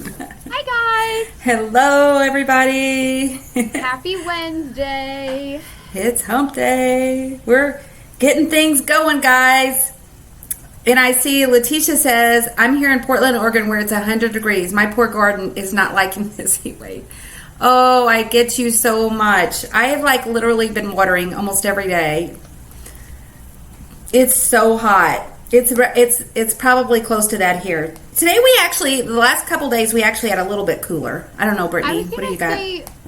Hi guys! Hello everybody. Happy Wednesday. It's hump day. We're getting things going, guys. And I see Letitia says, I'm here in Portland, Oregon where it's 100 degrees. My poor garden is not liking this heat wave. Oh, I get you so much. I have literally been watering almost every day. It's so hot. It's probably close to that here. Today the last couple days we actually had a little bit cooler. I don't know, Brittany, what do you got?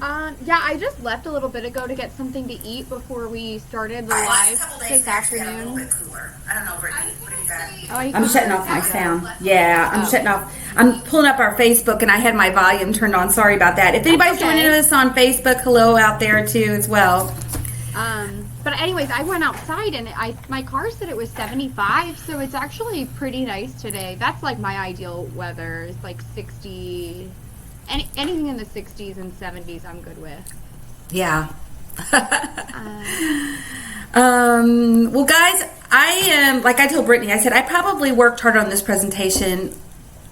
I just left a little bit ago to get something to eat before we started the live this afternoon. I don't know, Brittany, what do you got? Oh, I'm shutting off my sound. Yeah, I'm shutting off. I'm pulling up our Facebook and I had my volume turned on. Sorry about that. If anybody's joining us on Facebook, hello out there too as well. But anyways, I went outside and my car said it was 75, so it's actually pretty nice today. That's like my ideal weather. It's like 60, anything in the 60s and 70s I'm good with. Yeah. Well, guys, I am, like I told Brittany, I said I probably worked hard on this presentation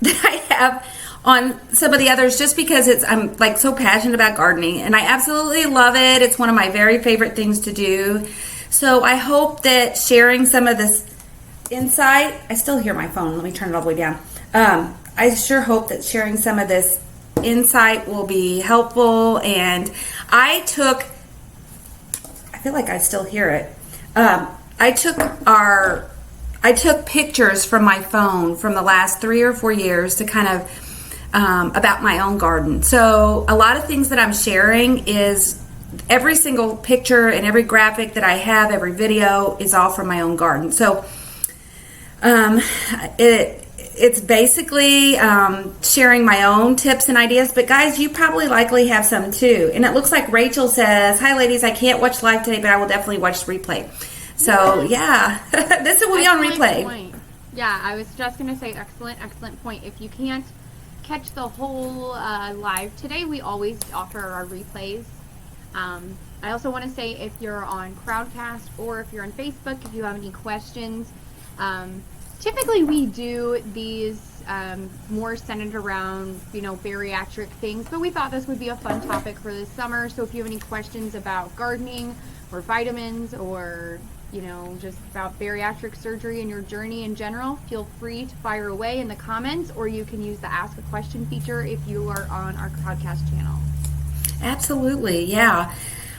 that I have on some of the others just because I'm so passionate about gardening and I absolutely love it. It's one of my very favorite things to do. So I hope that sharing some of this insight, I still hear my phone. Let me turn it all the way down. I sure hope that sharing some of this insight will be helpful. And I feel like I still hear it. I took pictures from my phone from the last 3 or 4 years to kind of about my own garden. So a lot of things that I'm sharing is every single picture and every graphic that I have, every video is all from my own garden. So it's basically sharing my own tips and ideas, but guys, you probably likely have some too. And it looks like Rachel says, hi ladies, I can't watch live today, but I will definitely watch the replay. So yeah, this will be on replay. Point. Yeah, I was just going to say excellent point. If you can't catch the whole live today, we always offer our replays. I also want to say if you're on Crowdcast or if you're on Facebook, if you have any questions, typically we do these more centered around, bariatric things, but we thought this would be a fun topic for this summer. So if you have any questions about gardening or vitamins or just about bariatric surgery and your journey in general, feel free to fire away in the comments, or you can use the ask a question feature if you are on our podcast channel. Absolutely, yeah.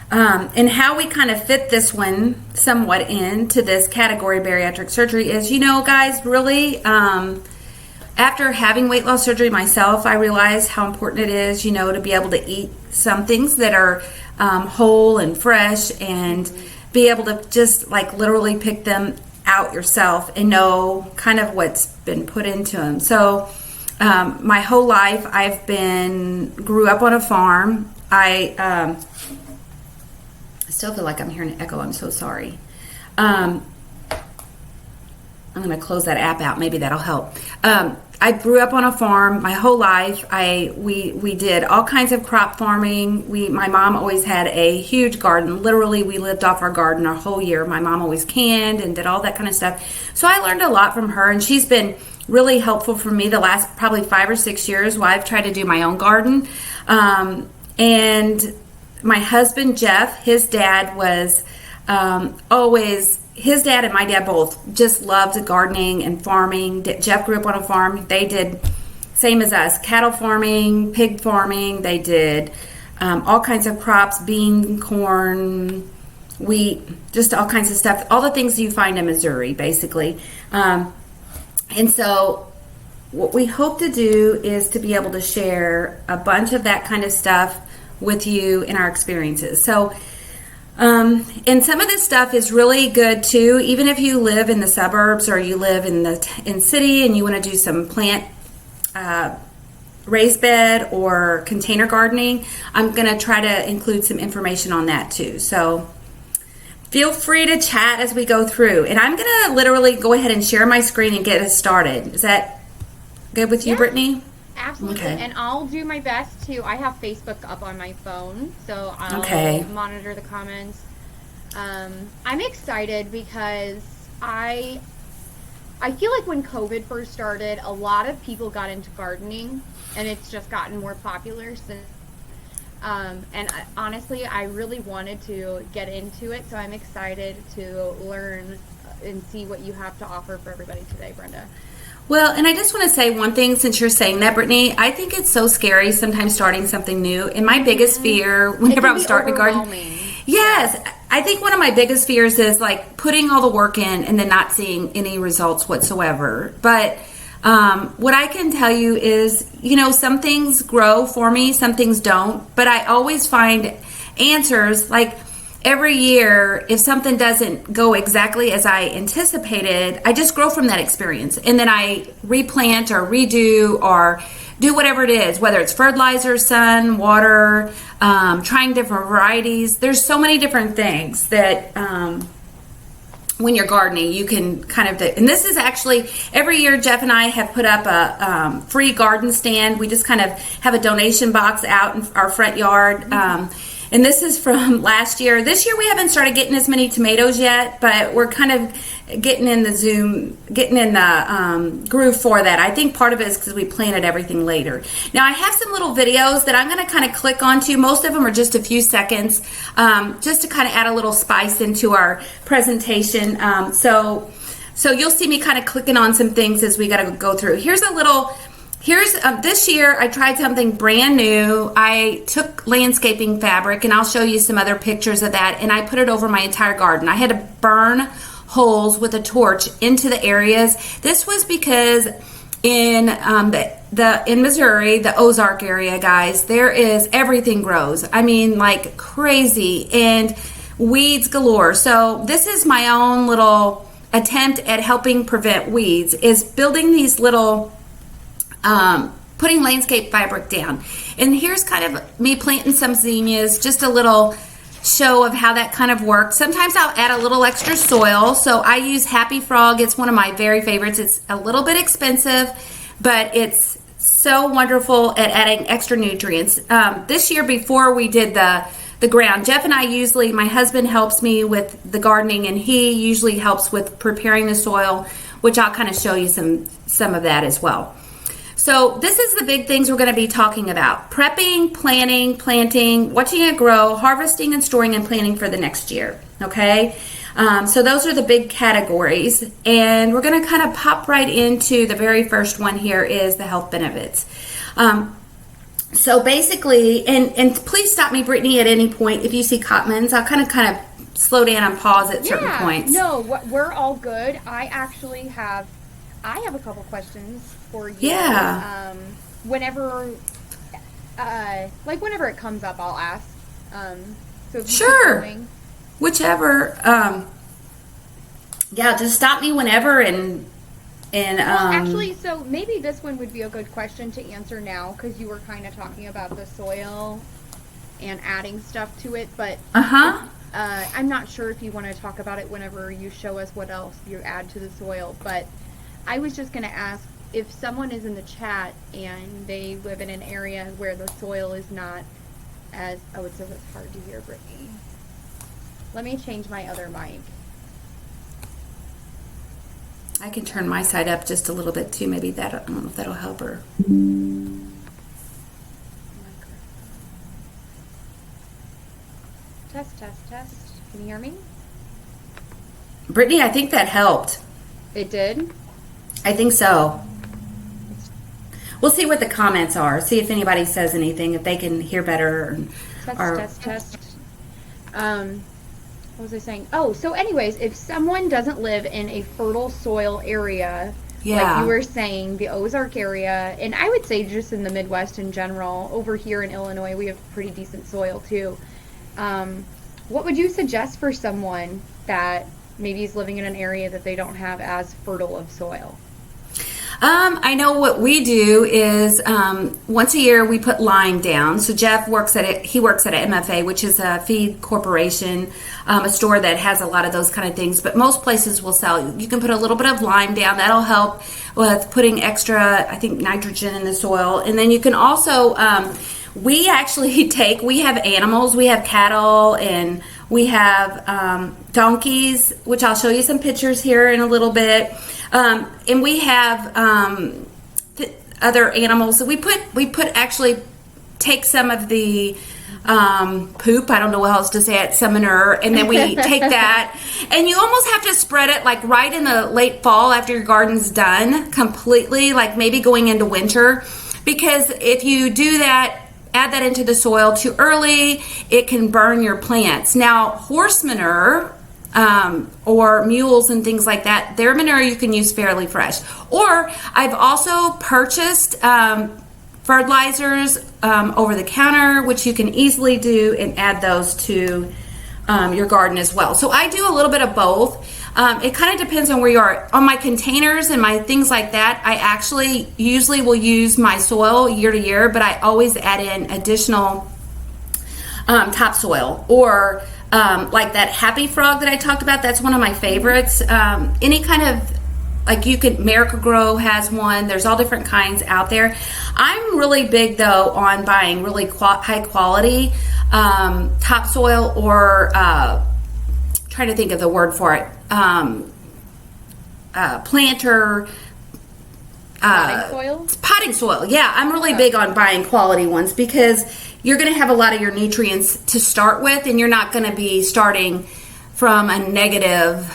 And how we kind of fit this one somewhat into this category, bariatric surgery, is, guys, really, after having weight loss surgery myself, I realized how important it is, to be able to eat some things that are whole and fresh and be able to just literally pick them out yourself and know kind of what's been put into them. So my whole life grew up on a farm. I still feel like I'm hearing an echo. I'm so sorry. I'm going to close that app out. Maybe that'll help. I grew up on a farm my whole life. We did all kinds of crop farming. My mom always had a huge garden. Literally, we lived off our garden our whole year. My mom always canned and did all that kind of stuff. So I learned a lot from her, and she's been really helpful for me the last probably 5 or 6 years while I've tried to do my own garden. And my husband, Jeff, his dad was his dad and my dad both just loved gardening and farming. Jeff grew up on a farm. They did, same as us, cattle farming, pig farming. They did all kinds of crops, bean, corn, wheat, just all kinds of stuff. All the things you find in Missouri, basically. And so what we hope to do is to be able to share a bunch of that kind of stuff with you in our experiences. So, and some of this stuff is really good too, even if you live in the suburbs or you live in city and you want to do some plant raised bed or container gardening. I'm going to try to include some information on that too. So feel free to chat as we go through. And I'm going to literally go ahead and share my screen and get us started. Is that good with you, Brittany? Absolutely. Okay. And I'll do my best to, I have Facebook up on my phone, so I'll monitor the comments. I'm excited because I I feel like when COVID first started, a lot of people got into gardening, and it's just gotten more popular since. Honestly, I really wanted to get into it, so I'm excited to learn and see what you have to offer for everybody today, Brenda. Well, and I just want to say one thing since you're saying that, Brittany. I think it's so scary sometimes starting something new. And my biggest fear whenever I'm starting a garden. Yes. I think one of my biggest fears is like putting all the work in and then not seeing any results whatsoever. But what I can tell you is, you know, some things grow for me, some things don't. But I always find answers like every year, if something doesn't go exactly as I anticipated, I just grow from that experience. And then I replant or redo or do whatever it is, whether it's fertilizer, sun, water, trying different varieties. There's so many different things that when you're gardening, you can kind of, and this is actually, every year Jeff and I have put up a free garden stand. We just kind of have a donation box out in our front yard. And this is from last year. This year we haven't started getting as many tomatoes yet, but we're kind of getting in the groove for that. I think part of it is because we planted everything later. Now I have some little videos that I'm going to kind of click onto. Most of them are just a few seconds, just to kind of add a little spice into our presentation. So you'll see me kind of clicking on some things as we got to go through. Here's this year I tried something brand new. I took landscaping fabric, and I'll show you some other pictures of that, and I put it over my entire garden. I had to burn holes with a torch into the areas. This was because in in Missouri, the Ozark area, guys, everything grows. I mean, like crazy, and weeds galore. So this is my own little attempt at helping prevent weeds, is building these little putting landscape fabric down. And here's kind of me planting some zinnias, just a little show of how that kind of works. Sometimes I'll add a little extra soil. So I use Happy Frog. It's one of my very favorites. It's a little bit expensive, but it's so wonderful at adding extra nutrients. This year before we did the ground, Jeff and I usually, my husband helps me with the gardening, and he usually helps with preparing the soil, which I'll kind of show you some of that as well. So this is the big things we're going to be talking about: prepping, planting, watching it grow, harvesting and storing and planning for the next year. Okay, so those are the big categories, and we're going to kind of pop right into the very first one. Here is the health benefits. So basically, and please stop me, Brittany, at any point if you see Cotmans. I'll kind of slow down and pause at certain points. No, we're all good. I have a couple questions for you. Yeah. Whenever it comes up, I'll ask. So if you sure. keep going. Whichever. Yeah, just stop me whenever and well, actually, so maybe this one would be a good question to answer now, because you were kind of talking about the soil and adding stuff to it, but I'm not sure if you want to talk about it whenever you show us what else you add to the soil, but I was just going to ask if someone is in the chat and they live in an area where the soil is not as, it says it's hard to hear, Brittany. Let me change my other mic. I can turn my side up just a little bit too. Maybe that, I don't know if that'll help her. Test. Can you hear me? Brittany, I think that helped. It did? I think so. We'll see what the comments are. See if anybody says anything, if they can hear better. Test. What was I saying? Oh, so anyways, if someone doesn't live in a fertile soil area, like you were saying, the Ozark area, and I would say just in the Midwest in general, over here in Illinois, we have pretty decent soil too. What would you suggest for someone that maybe is living in an area that they don't have as fertile of soil? I know what we do is once a year we put lime down. So Jeff works at it. He works at a MFA, which is a feed corporation, a store that has a lot of those kind of things. But most places will sell. You can put a little bit of lime down. That'll help with putting extra, I think, nitrogen in the soil. And then you can also, we have animals. We have cattle, and we have donkeys, which I'll show you some pictures here in a little bit. And we have other animals. We put actually take some of the poop, I don't know what else to say it, some manure, and then we take that, and you almost have to spread it like right in the late fall after your garden's done completely, like maybe going into winter, because if you do that, add that into the soil too early, it can burn your plants. Now, horse manure or mules and things like that, their manure you can use fairly fresh. Or I've also purchased fertilizers over the counter, which you can easily do and add those to your garden as well. So I do a little bit of both. It kind of depends on where you are. On my containers and my things like that, I actually usually will use my soil year to year, but I always add in additional topsoil, or like that Happy Frog that I talked about. That's one of my favorites. Any kind of, like, you could, Miracle-Gro has one. There's all different kinds out there. I'm really big though on buying really high quality topsoil, or trying to think of the word for it, planter potting soil. Yeah, I'm really big on buying quality ones, because you're going to have a lot of your nutrients to start with, and you're not going to be starting from a negative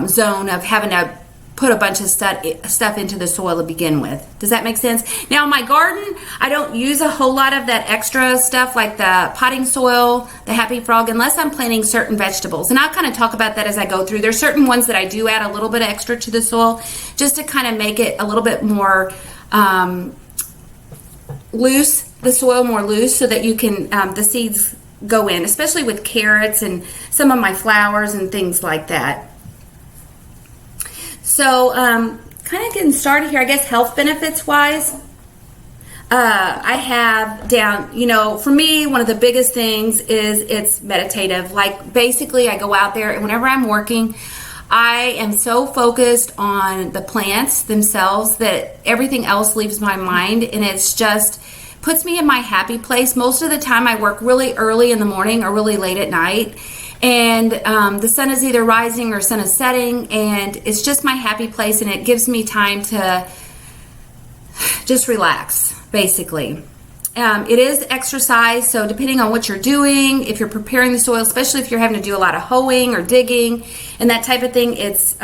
zone of having to put a bunch of stuff into the soil to begin with. Does that make sense? Now, in my garden, I don't use a whole lot of that extra stuff like the potting soil, the Happy Frog, unless I'm planting certain vegetables. And I'll kind of talk about that as I go through. There's certain ones that I do add a little bit extra to the soil, just to kind of make it a little bit more loose, the soil more loose, so that you can, the seeds go in, especially with carrots and some of my flowers and things like that. So, kind of getting started here, I guess health benefits wise, I have down, for me, one of the biggest things is it's meditative. Like, basically, I go out there, and whenever I'm working, I am so focused on the plants themselves that everything else leaves my mind, and it's just puts me in my happy place. Most of the time, I work really early in the morning or really late at night. And the sun is either rising or sun is setting, and it's just my happy place, and it gives me time to just relax, basically. It is exercise, so depending on what you're doing, if you're preparing the soil, especially if you're having to do a lot of hoeing or digging and that type of thing, it's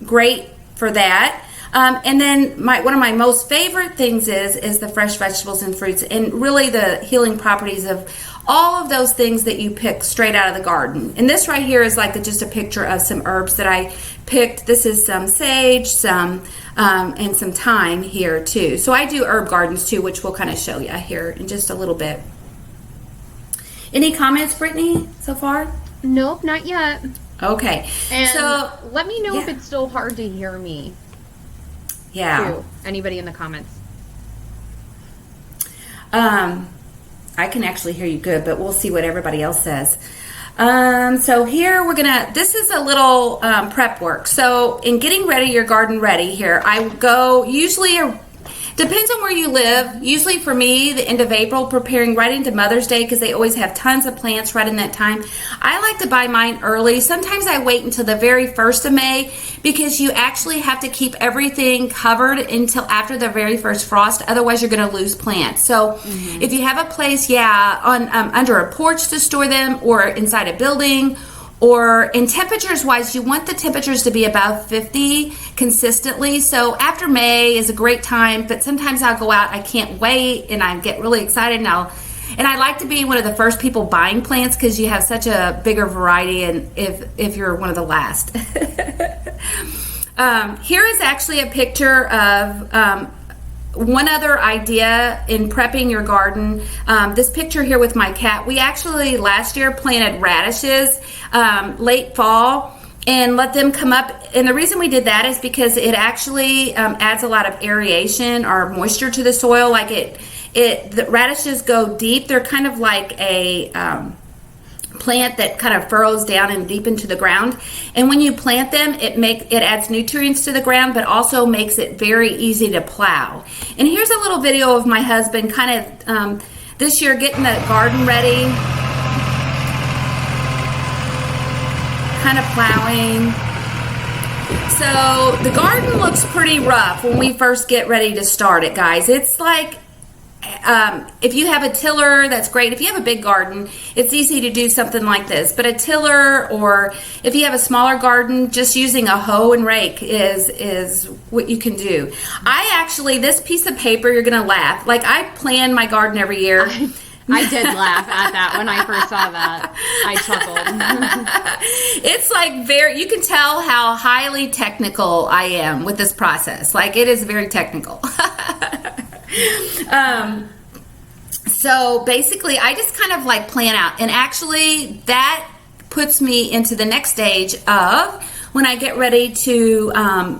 great for that. And then one of my most favorite things is the fresh vegetables and fruits, and really the healing properties of all of those things that you pick straight out of the garden. And this right here is like just a picture of some herbs that I picked. This is some sage, some and some thyme here too. So I do herb gardens too, which we'll kind of show you here in just a little bit. Any comments, Brittany, so far? Nope, not yet. Okay. And so let me know if it's still hard to hear me. Yeah. Too. Anybody in the comments? I can actually hear you good, but we'll see what everybody else says. So here this is a little prep work. So in getting ready, your garden ready here, I go usually, depends on where you live. Usually for me, the end of April, preparing right into Mother's Day, because they always have tons of plants right in that time. I like to buy mine early. Sometimes I wait until the very 1st of May, because you actually have to keep everything covered until after the very first frost. Otherwise, you're going to lose plants. So if you have a place, on under a porch to store them, or inside a building, or in temperatures wise, you want the temperatures to be above 50 consistently. So after May is a great time, but sometimes I'll go out, I can't wait, and I get really excited now. And I like to be one of the first people buying plants, because you have such a bigger variety, and if you're one of the last. Here is actually a picture of one other idea in prepping your garden. This picture here with my cat. We actually last year planted radishes late fall and let them come up. And the reason we did that is because it actually adds a lot of aeration or moisture to the soil. Like the radishes go deep. They're kind of like a plant that kind of furrows down and deep into the ground, and when you plant them, it adds nutrients to the ground, but also makes it very easy to plow. And here's a little video of my husband kind of this year getting the garden ready, kind of plowing. So the garden looks pretty rough when we first get ready to start it, guys. It's like, if you have a tiller, that's great. If you have a big garden, it's easy to do something like this. But a tiller, or if you have a smaller garden, just using a hoe and rake is what you can do. This piece of paper, you're going to laugh. Like, I plan my garden every year. I did laugh at that when I first saw that. I chuckled. It's like you can tell how highly technical I am with this process. Like, it is very technical. So basically, I just kind of like plan out. And actually, that puts me into the next stage of when I get ready to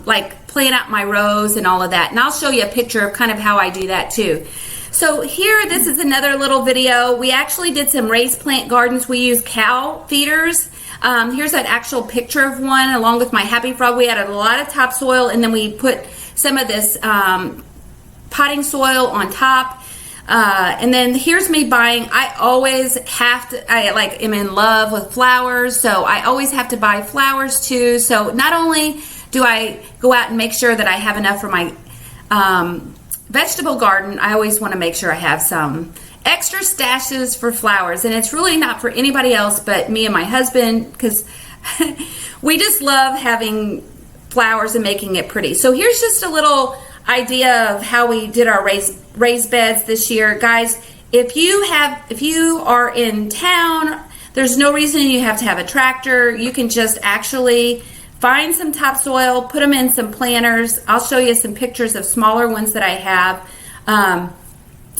like plan out my rows and all of that. And I'll show you a picture of kind of how I do that too. So here, this is another little video. We actually did some raised plant gardens. We use cow feeders. Here's an actual picture of one along with my Happy Frog. We added a lot of topsoil, and then we put some of this potting soil on top. And then here's me buying. I always have to, am in love with flowers, so I always have to buy flowers too. So not only do I go out and make sure that I have enough for my vegetable garden, I always want to make sure I have some extra stashes for flowers. And it's really not for anybody else but me and my husband, because we just love having flowers and making it pretty. So here's just a little idea of how we did our raised beds this year. Guys, if you are in town, there's no reason you have to have a tractor. You can just actually find some topsoil, put them in some planters. I'll show you some pictures of smaller ones that I have.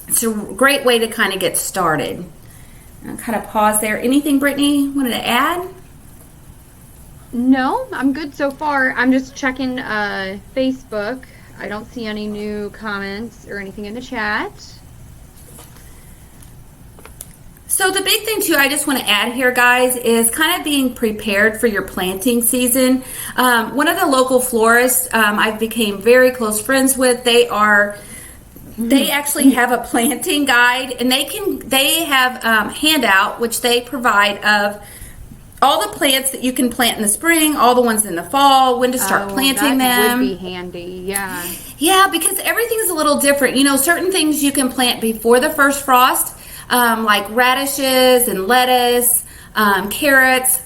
It's a great way to kind of get started. I'll kind of pause there. Anything, Brittany, wanted to add? No, I'm good so far. I'm just checking Facebook. I don't see any new comments or anything in the chat. So the big thing too, I just want to add here, guys, is kind of being prepared for your planting season. One of the local florists I became very close friends with, they actually have a planting guide, and they have handout which they provide of all the plants that you can plant in the spring, all the ones in the fall, when to start planting them. That would be handy, yeah. Yeah, because everything's a little different. You know, certain things you can plant before the first frost, like radishes and lettuce, carrots.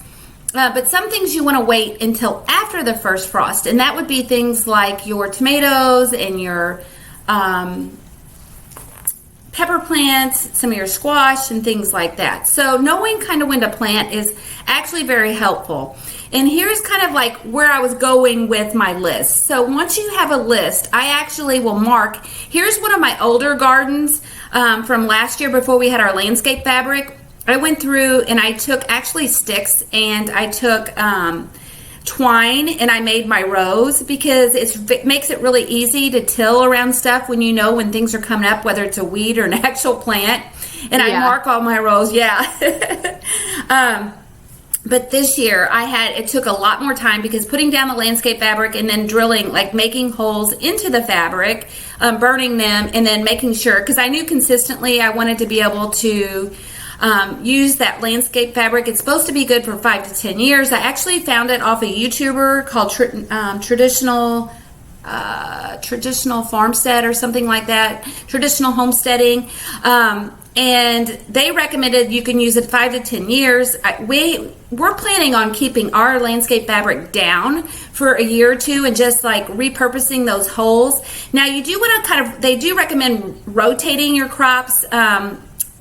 But some things you want to wait until after the first frost, and that would be things like your tomatoes and your pepper plants, some of your squash and things like that. So knowing kind of when to plant is actually very helpful. And here's kind of like where I was going with my list. So once you have a list, I actually will mark, here's one of my older gardens from last year before we had our landscape fabric. I went through and I took actually sticks, and I took twine, and I made my rows, because it makes it really easy to till around stuff when you know when things are coming up, whether it's a weed or an actual plant. And I mark all my rows, but this year it took a lot more time, because putting down the landscape fabric and then drilling, like making holes into the fabric, burning them, and then making sure, because I knew consistently I wanted to be able to use that landscape fabric. It's supposed to be good for 5 to 10 years. I actually found it off a YouTuber called Traditional Farmstead or something like that, Traditional Homesteading. And they recommended you can use it 5 to 10 years. We're planning on keeping our landscape fabric down for a year or two and just like repurposing those holes. Now you do want to they do recommend rotating your crops.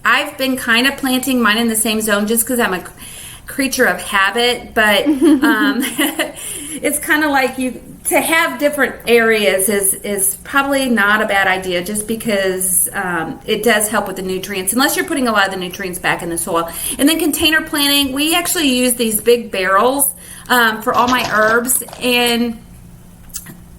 I've been kind of planting mine in the same zone just because I'm a creature of habit, but it's kind of like to have different areas is probably not a bad idea, just because it does help with the nutrients, unless you're putting a lot of the nutrients back in the soil. And then container planting, we actually use these big barrels for all my herbs, and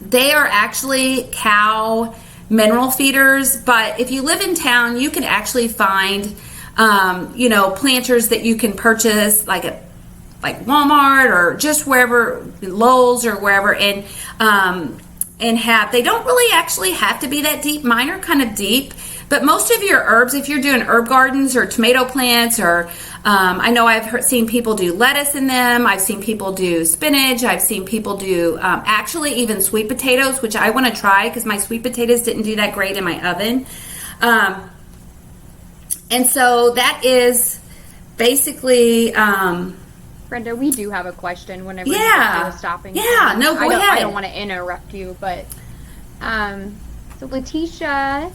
they are actually cow mineral feeders. But if you live in town, you can actually find planters that you can purchase like Walmart or just wherever, Lowe's or wherever, and and they don't really actually have to be that deep. Mine are kind of deep, but most of your herbs, if you're doing herb gardens or tomato plants, or I know seen people do lettuce in them. I've seen people do spinach. I've seen people do actually even sweet potatoes, which I want to try because my sweet potatoes didn't do that great in my oven. And so that is basically... Brenda, we do have a question whenever you're stopping. Yeah, no, go ahead. I don't want to interrupt you, but so Letitia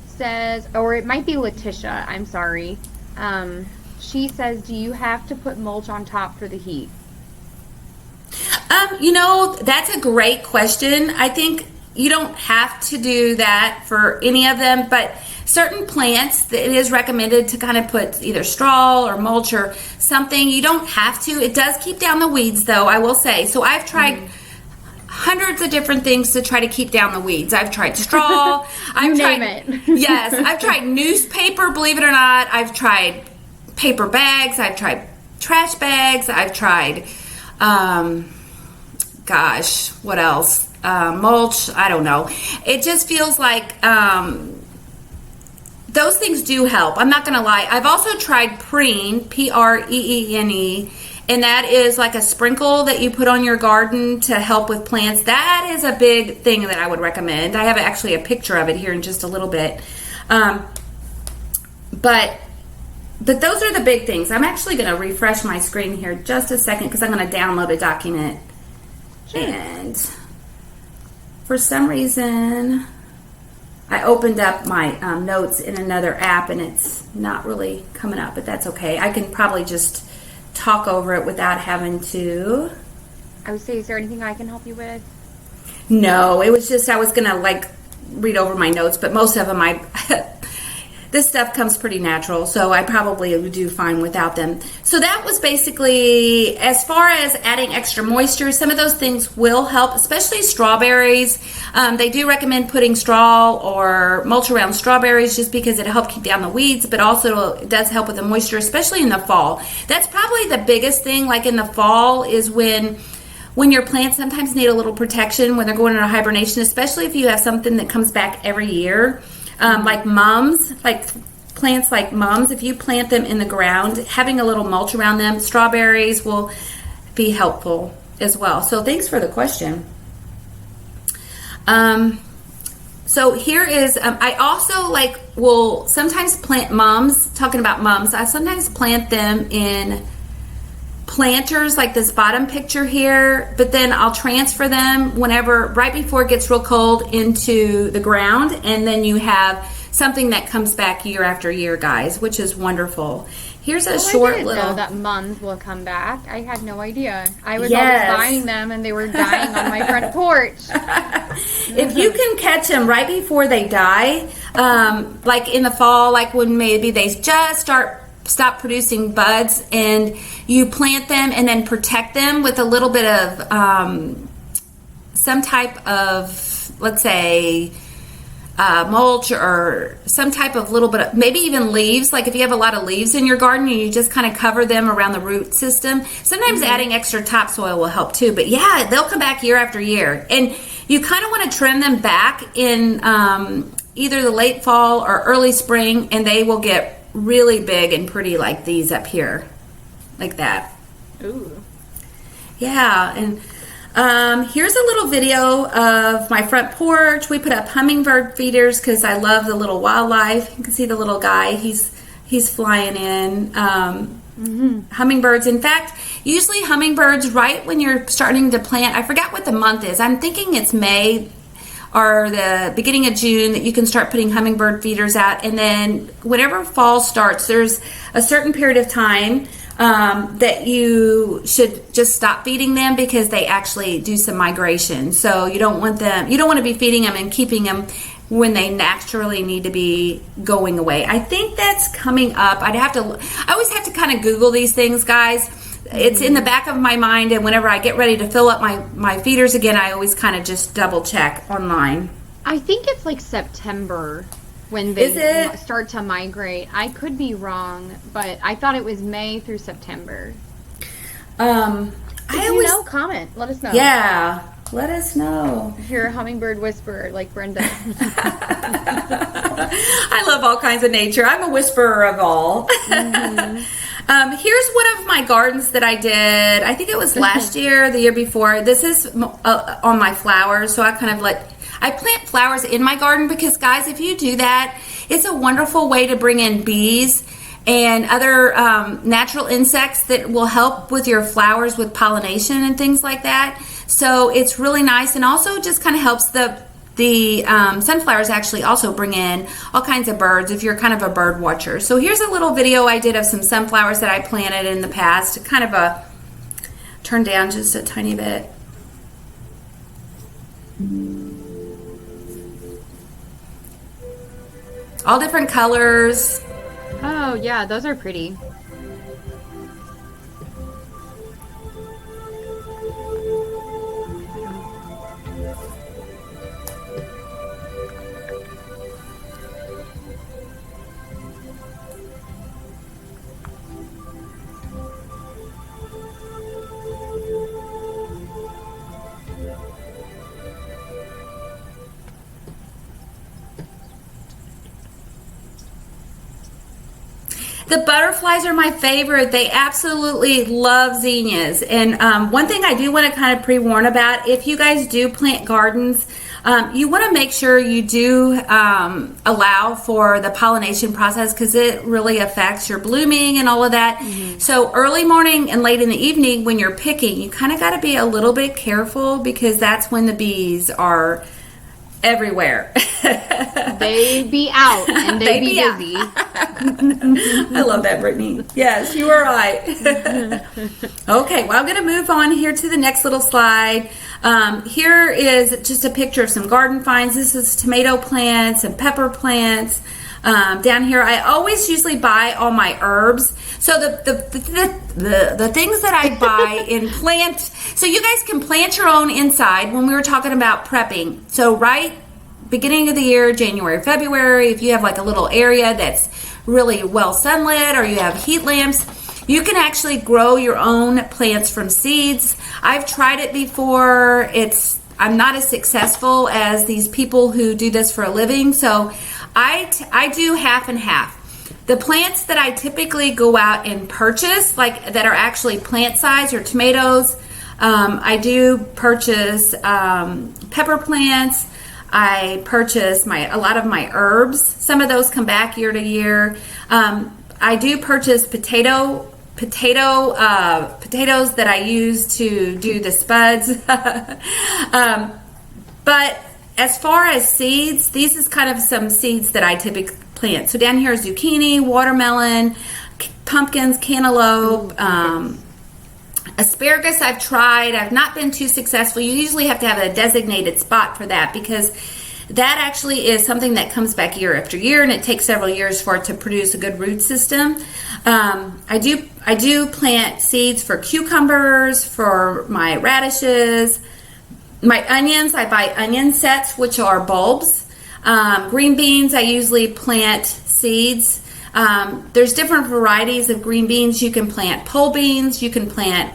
says, or it might be Letitia, I'm sorry. She says, do you have to put mulch on top for the heat? That's a great question. I think you don't have to do that for any of them, but certain plants, it is recommended to kind of put either straw or mulch or something. You don't have to. It does keep down the weeds, though, I will say. So I've tried hundreds of different things to try to keep down the weeds. I've tried straw. Name it. Yes, I've tried newspaper, believe it or not. I've tried paper bags. I've tried trash bags. I've tried, what else? Mulch. I don't know. It just feels like those things do help. I'm not going to lie. I've also tried Preen, Preene, and that is like a sprinkle that you put on your garden to help with plants. That is a big thing that I would recommend. I have actually a picture of it here in just a little bit. But those are the big things. I'm actually going to refresh my screen here just a second because I'm going to download a document. Sure. And for some reason, I opened up my notes in another app and it's not really coming up, but that's okay. I can probably just talk over it without having to. I would say, is there anything I can help you with? No, it was just I was going to read over my notes, but most of them this stuff comes pretty natural, so I probably would do fine without them. So that was basically, as far as adding extra moisture, some of those things will help, especially strawberries. They do recommend putting straw or mulch around strawberries just because it helps keep down the weeds, but also it does help with the moisture, especially in the fall. That's probably the biggest thing, like in the fall, is when your plants sometimes need a little protection when they're going into hibernation, especially if you have something that comes back every year. Like mums, like plants like mums, if you plant them in the ground, having a little mulch around them, strawberries will be helpful as well. So thanks for the question. So here is, I also will sometimes plant mums, talking about mums, I sometimes plant them in planters like this bottom picture here, but then I'll transfer them right before it gets real cold into the ground, and then you have something that comes back year after year, guys, which is wonderful. Here's a short I didn't little know that mums will come back. I had no idea. I was always buying them and they were dying on my front porch. If you can catch them right before they die, like in the fall, like when maybe they just stop producing buds, and you plant them and then protect them with a little bit of some type of, let's say, mulch or some type of little bit of, maybe even leaves. Like if you have a lot of leaves in your garden and you just kind of cover them around the root system, sometimes adding extra topsoil will help too. But yeah, they'll come back year after year, and you kind of want to trim them back in either the late fall or early spring, and they will get really big and pretty like these up here, like that. Ooh. Yeah, and here's a little video of my front porch. We put up hummingbird feeders because I love the little wildlife. You can see the little guy. He's flying in. Hummingbirds. In fact, usually hummingbirds, right when you're starting to plant, I forgot what the month is. I'm thinking it's May or the beginning of June that you can start putting hummingbird feeders out, and then whenever fall starts, there's a certain period of time that you should just stop feeding them because they actually do some migration. So you don't want to be feeding them and keeping them when they naturally need to be going away. I think that's coming up. I always have to kind of Google these things, guys. It's in the back of my mind, and whenever I get ready to fill up my feeders again, I always kind of just double check online. I think it's like September when they start to migrate. I could be wrong, but I thought it was May through September. Comment. Let us know. Yeah. Let us know. You're a hummingbird whisperer like Brenda. I love all kinds of nature. I'm a whisperer of all. Here's one of my gardens that I did. I think it was last year, the year before. This is on my flowers. So I plant flowers in my garden because, guys, if you do that, it's a wonderful way to bring in bees and other natural insects that will help with your flowers with pollination and things like that. So it's really nice, and also just kind of helps the sunflowers actually also bring in all kinds of birds if you're kind of a bird watcher. So here's a little video I did of some sunflowers that I planted in the past. Kind of turn down just a tiny bit. All different colors. Oh, yeah, those are pretty. The butterflies are my favorite. They absolutely love zinnias. And one thing I do want to kind of pre-warn about, if you guys do plant gardens, you want to make sure you do allow for the pollination process, because it really affects your blooming and all of that. Mm-hmm. So early morning and late in the evening when you're picking, you kind of got to be a little bit careful, because that's when the bees are everywhere. They be out and they be busy. I love that, Brittany. Yes, you are right. Okay, well, I'm going to move on here to the next little slide. Here is just a picture of some garden finds. This is tomato plants and pepper plants. Down here, I always usually buy all my herbs. So the things that I buy in plant, so you guys can plant your own inside when we were talking about prepping. So right beginning of the year, January, February, if you have like a little area that's really well sunlit, or you have heat lamps, you can actually grow your own plants from seeds. I've tried it before. I'm not as successful as these people who do this for a living. So I do half and half. The plants that I typically go out and purchase, like that are actually plant size, or tomatoes, I do purchase pepper plants. I purchase a lot of my herbs. Some of those come back year to year. I do purchase potatoes that I use to do the spuds. But as far as seeds, these is kind of some seeds that I typically plant. So down here is zucchini, watermelon, pumpkins, cantaloupe, asparagus I've tried. I've not been too successful. You usually have to have a designated spot for that, because that actually is something that comes back year after year, and it takes several years for it to produce a good root system. I do plant seeds for cucumbers, for my radishes, my onions. I buy onion sets, which are bulbs. Green beans, I usually plant seeds. There's different varieties of green beans. You can plant pole beans. You can plant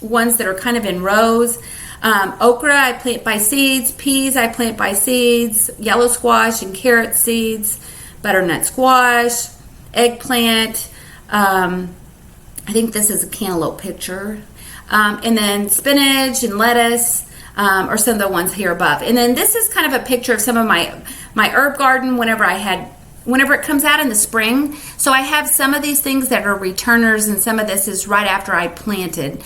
ones that are kind of in rows. Okra, I plant by seeds. Peas, I plant by seeds. Yellow squash and carrot seeds. Butternut squash. Eggplant. I think this is a cantaloupe picture. And then spinach and lettuce, are some of the ones here above. And then this is kind of a picture of some of my herb garden whenever it comes out in the spring. So I have some of these things that are returners, and some of this is right after I planted.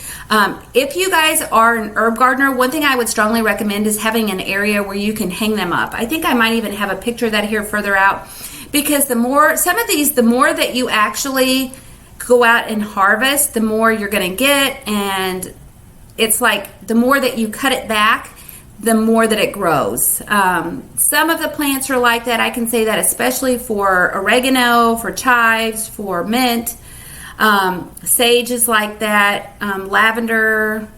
If you guys are an herb gardener, one thing I would strongly recommend is having an area where you can hang them up. I think I might even have a picture of that here further out, because the more that you actually go out and harvest, the more you're going to get. And it's like the more that you cut it back, the more that it grows. Some of the plants are like that. I can say that especially for oregano, for chives, for mint. Sage is like that. Lavender.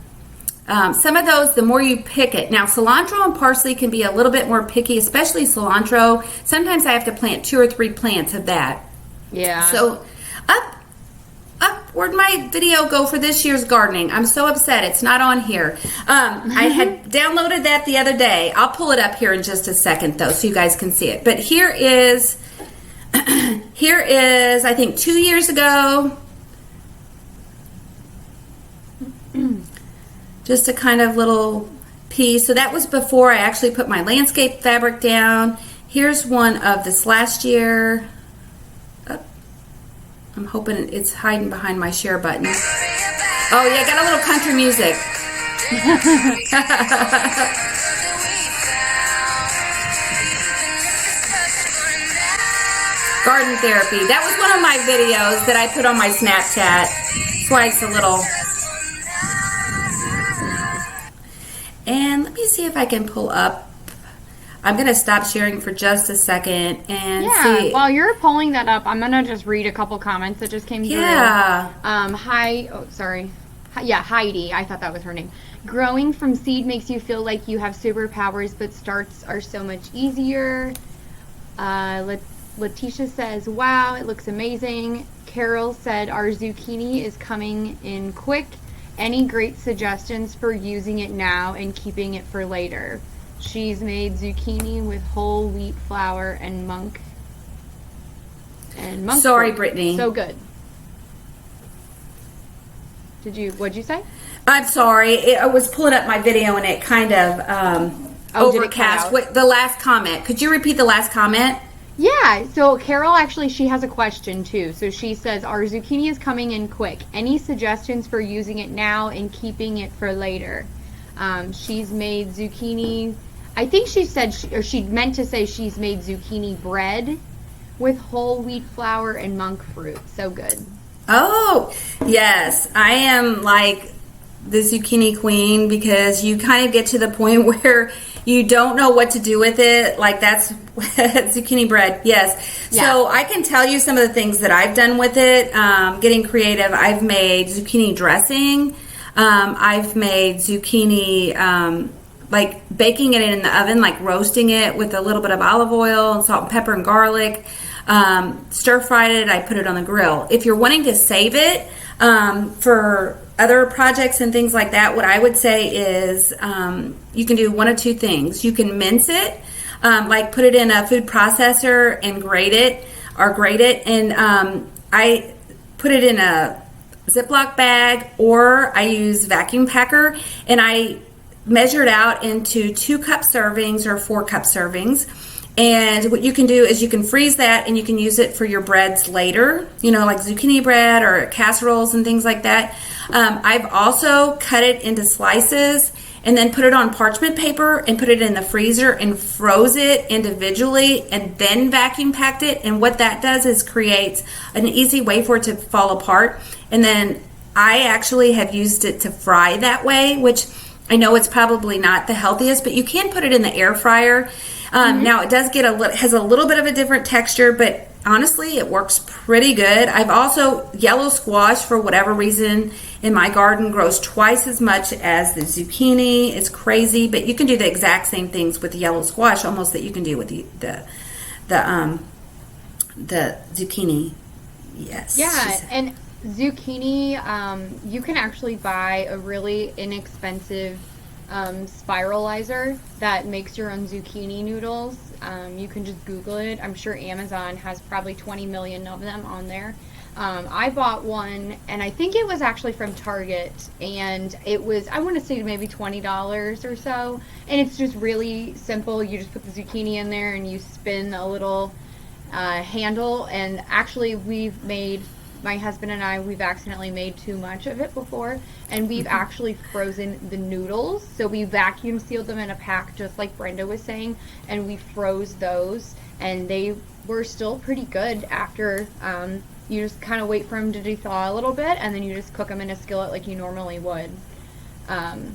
Some of those, the more you pick it. Now, cilantro and parsley can be a little bit more picky, especially cilantro. Sometimes I have to plant 2 or 3 plants of that. Yeah. So up where'd my video go for this year's gardening? I'm so upset. It's not on here. I had downloaded that the other day. I'll pull it up here in just a second, though, so you guys can see it. But here is, I think 2 years ago, just a kind of little piece. So that was before I actually put my landscape fabric down. Here's one of this last year. I'm hoping it's hiding behind my share button. Oh yeah, got a little country music. Garden therapy. That was one of my videos that I put on my Snapchat. That's why it's a little... And let me see if I can pull up. I'm going to stop sharing for just a second and see. While you're pulling that up, I'm going to just read a couple comments that just came through. Yeah. Heidi. I thought that was her name. Growing from seed makes you feel like you have superpowers, but starts are so much easier. Letitia says, wow, it looks amazing. Carol said, our zucchini is coming in quick. Any great suggestions for using it now and keeping it for later? She's made zucchini with whole wheat flour and monk. Sorry, fruit. Brittany. So good. What'd you say? I'm sorry. I was pulling up my video and it kind of overcast. The last comment. Could you repeat the last comment? Yeah, so Carol actually, she has a question too. So she says, our zucchini is coming in quick. Any suggestions for using it now and keeping it for later? She's made zucchini, I think she said, she meant to say she's made zucchini bread with whole wheat flour and monk fruit. So good. Oh, yes. I am like the zucchini queen because you kind of get to the point where you don't know what to do with it. Like that's zucchini bread. Yes. Yeah. So I can tell you some of the things that I've done with it. Getting creative. I've made zucchini dressing. I've made zucchini, like baking it in the oven, like roasting it with a little bit of olive oil and salt and pepper and garlic. Stir fried it. I put it on the grill. If you're wanting to save it, for other projects and things like that, what I would say is you can do one of two things. You can mince it, like put it in a food processor and grate it. And I put it in a Ziploc bag, or I use vacuum packer, and I measure it out into 2 cup servings or 4 cup servings. And what you can do is you can freeze that and you can use it for your breads later, like zucchini bread or casseroles and things like that. I've also cut it into slices and then put it on parchment paper and put it in the freezer and froze it individually and then vacuum packed it. And what that does is creates an easy way for it to fall apart. And then I actually have used it to fry that way, which I know it's probably not the healthiest, but you can put it in the air fryer. Now it does has a little bit of a different texture, but honestly, it works pretty good. I've also, yellow squash, for whatever reason, in my garden grows twice as much as the zucchini. It's crazy, but you can do the exact same things with the yellow squash, almost, that you can do with the zucchini. Yes. Yeah, and zucchini, you can actually buy a really inexpensive spiralizer that makes your own zucchini noodles. You can just Google it. I'm sure Amazon has probably 20 million of them on there. I bought one, and I think it was actually from Target, and it was, I want to say, maybe $20 or so. And it's just really simple. You just put the zucchini in there and you spin a little handle. And actually, my husband and I, we've accidentally made too much of it before, and we've actually frozen the noodles. So we vacuum sealed them in a pack, just like Brenda was saying, and we froze those, and they were still pretty good after. You just kind of wait for them to thaw a little bit, and then you just cook them in a skillet like you normally would. And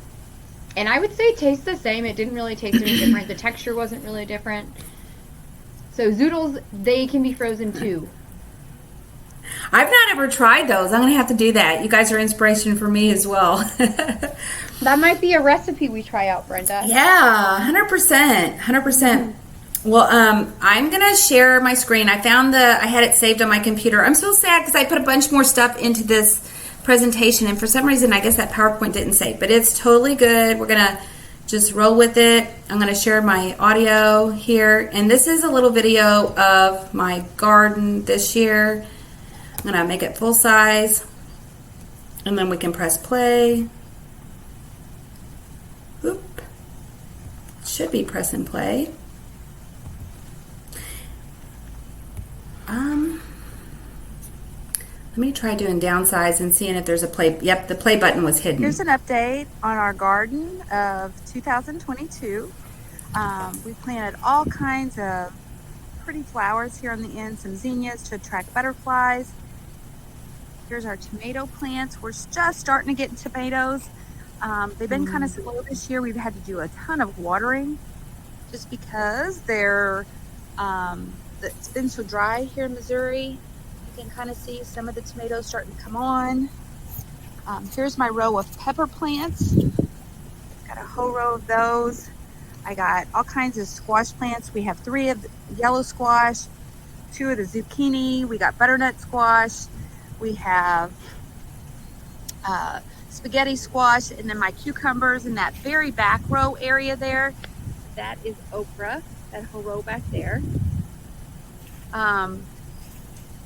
I would say it tastes the same. It didn't really taste any different. The texture wasn't really different. So zoodles, they can be frozen too. I've not ever tried those. I'm going to have to do that. You guys are inspiration for me as well. That might be a recipe we try out, Brenda. Yeah, 100%. 100%. Well, I'm gonna share my screen. I had it saved on my computer. I'm so sad because I put a bunch more stuff into this presentation, and for some reason, I guess that PowerPoint didn't save. But it's totally good. We're gonna just roll with it. I'm gonna share my audio here, and this is a little video of my garden this year. I'm gonna make it full size, and then we can press play. Oop. Should be press and play. Let me try doing downsize and seeing if there's a play. Yep, the play button was hidden. Here's an update on our garden of 2022. We planted all kinds of pretty flowers here on the end, some zinnias to attract butterflies. Here's our tomato plants. We're just starting to get tomatoes. They've been kind of slow this year. We've had to do a ton of watering just because it's been so dry here in Missouri. You can kind of see some of the tomatoes starting to come on. Here's my row of pepper plants. Got a whole row of those. I got all kinds of squash plants. We have 3 of the yellow squash, 2 of the zucchini. We got butternut squash. We have spaghetti squash, and then my cucumbers in that very back row area there. That is okra, that whole row back there.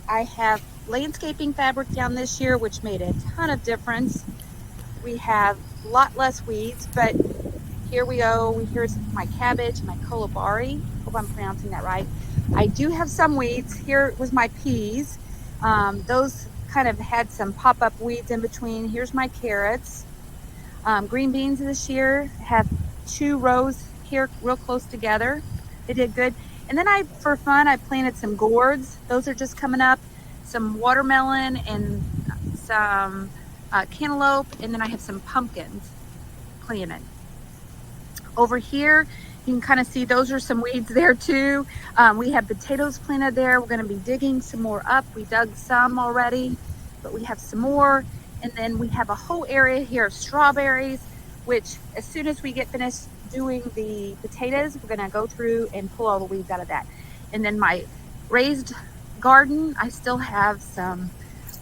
I have landscaping fabric down this year, which made a ton of difference. We have a lot less weeds, but here we go. Here's my cabbage, my kolibari. Hope I'm pronouncing that right. I do have some weeds. Here was my peas. Those kind of had some pop-up weeds in between. Here's my carrots. Green beans this year have 2 rows here real close together. They did good. And then for fun, I planted some gourds. Those are just coming up. Some watermelon and some cantaloupe. And then I have some pumpkins planted. Over here, you can kind of see those are some weeds there too. We have potatoes planted there. We're going to be digging some more up. We dug some already, but we have some more. And then we have a whole area here of strawberries, which as soon as we get finished doing the potatoes, we're going to go through and pull all the weeds out of that. And then my raised garden, I still have some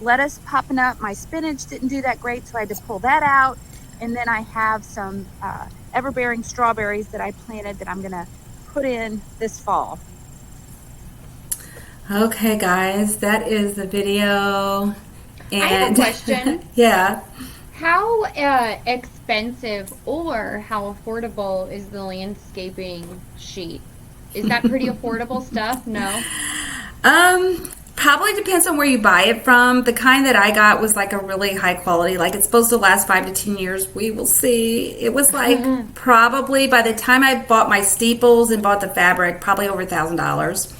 lettuce popping up. My spinach didn't do that great, so I had to pull that out. And then I have some ever-bearing strawberries that I planted that I'm going to put in this fall. Okay, guys, that is the video. And I have a question. Yeah. How expensive or how affordable is the landscaping sheet? Is that pretty affordable stuff? No? Probably depends on where you buy it from. The kind that I got was like a really high quality. Like it's supposed to last 5 to 10 years. We will see. It was like probably by the time I bought my steeples and bought the fabric, probably over $1,000.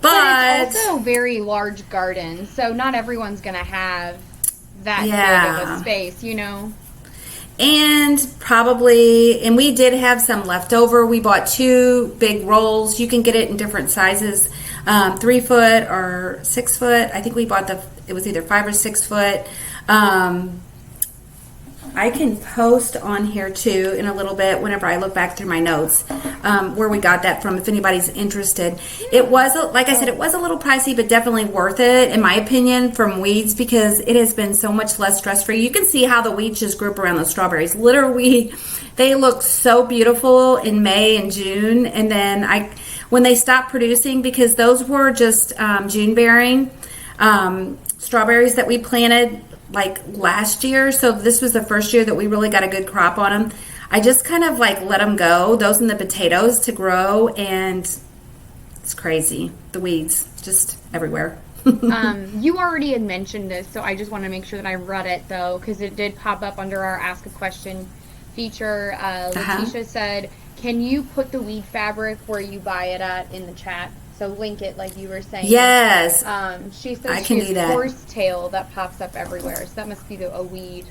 But it's also a very large garden, so not everyone's going to have that big of a space, you know? And we did have some leftover. We bought 2 big rolls. You can get it in different sizes, 3 foot or 6 foot. I think we bought it was either 5 or 6 foot. I can post on here too in a little bit whenever I look back through my notes where we got that from if anybody's interested. It was, like I said, it was a little pricey, but definitely worth it in my opinion from weeds because it has been so much less stress-free. You can see how the weeds just grew up around those strawberries. Literally, they look so beautiful in May and June, and then when they stopped producing, because those were just June-bearing strawberries that we planted like last year, so this was the first year that we really got a good crop on them. I just kind of like let them go, those and the potatoes, to grow, and it's crazy. The weeds just everywhere. You already had mentioned this, so I just want to make sure that I read it though, because it did pop up under our Ask a Question feature. Letitia said, can you put the weed fabric where you buy it at in the chat? So link it like you were saying. Yes. She says I can do that. Horsetail that pops up everywhere. So that must be a weed.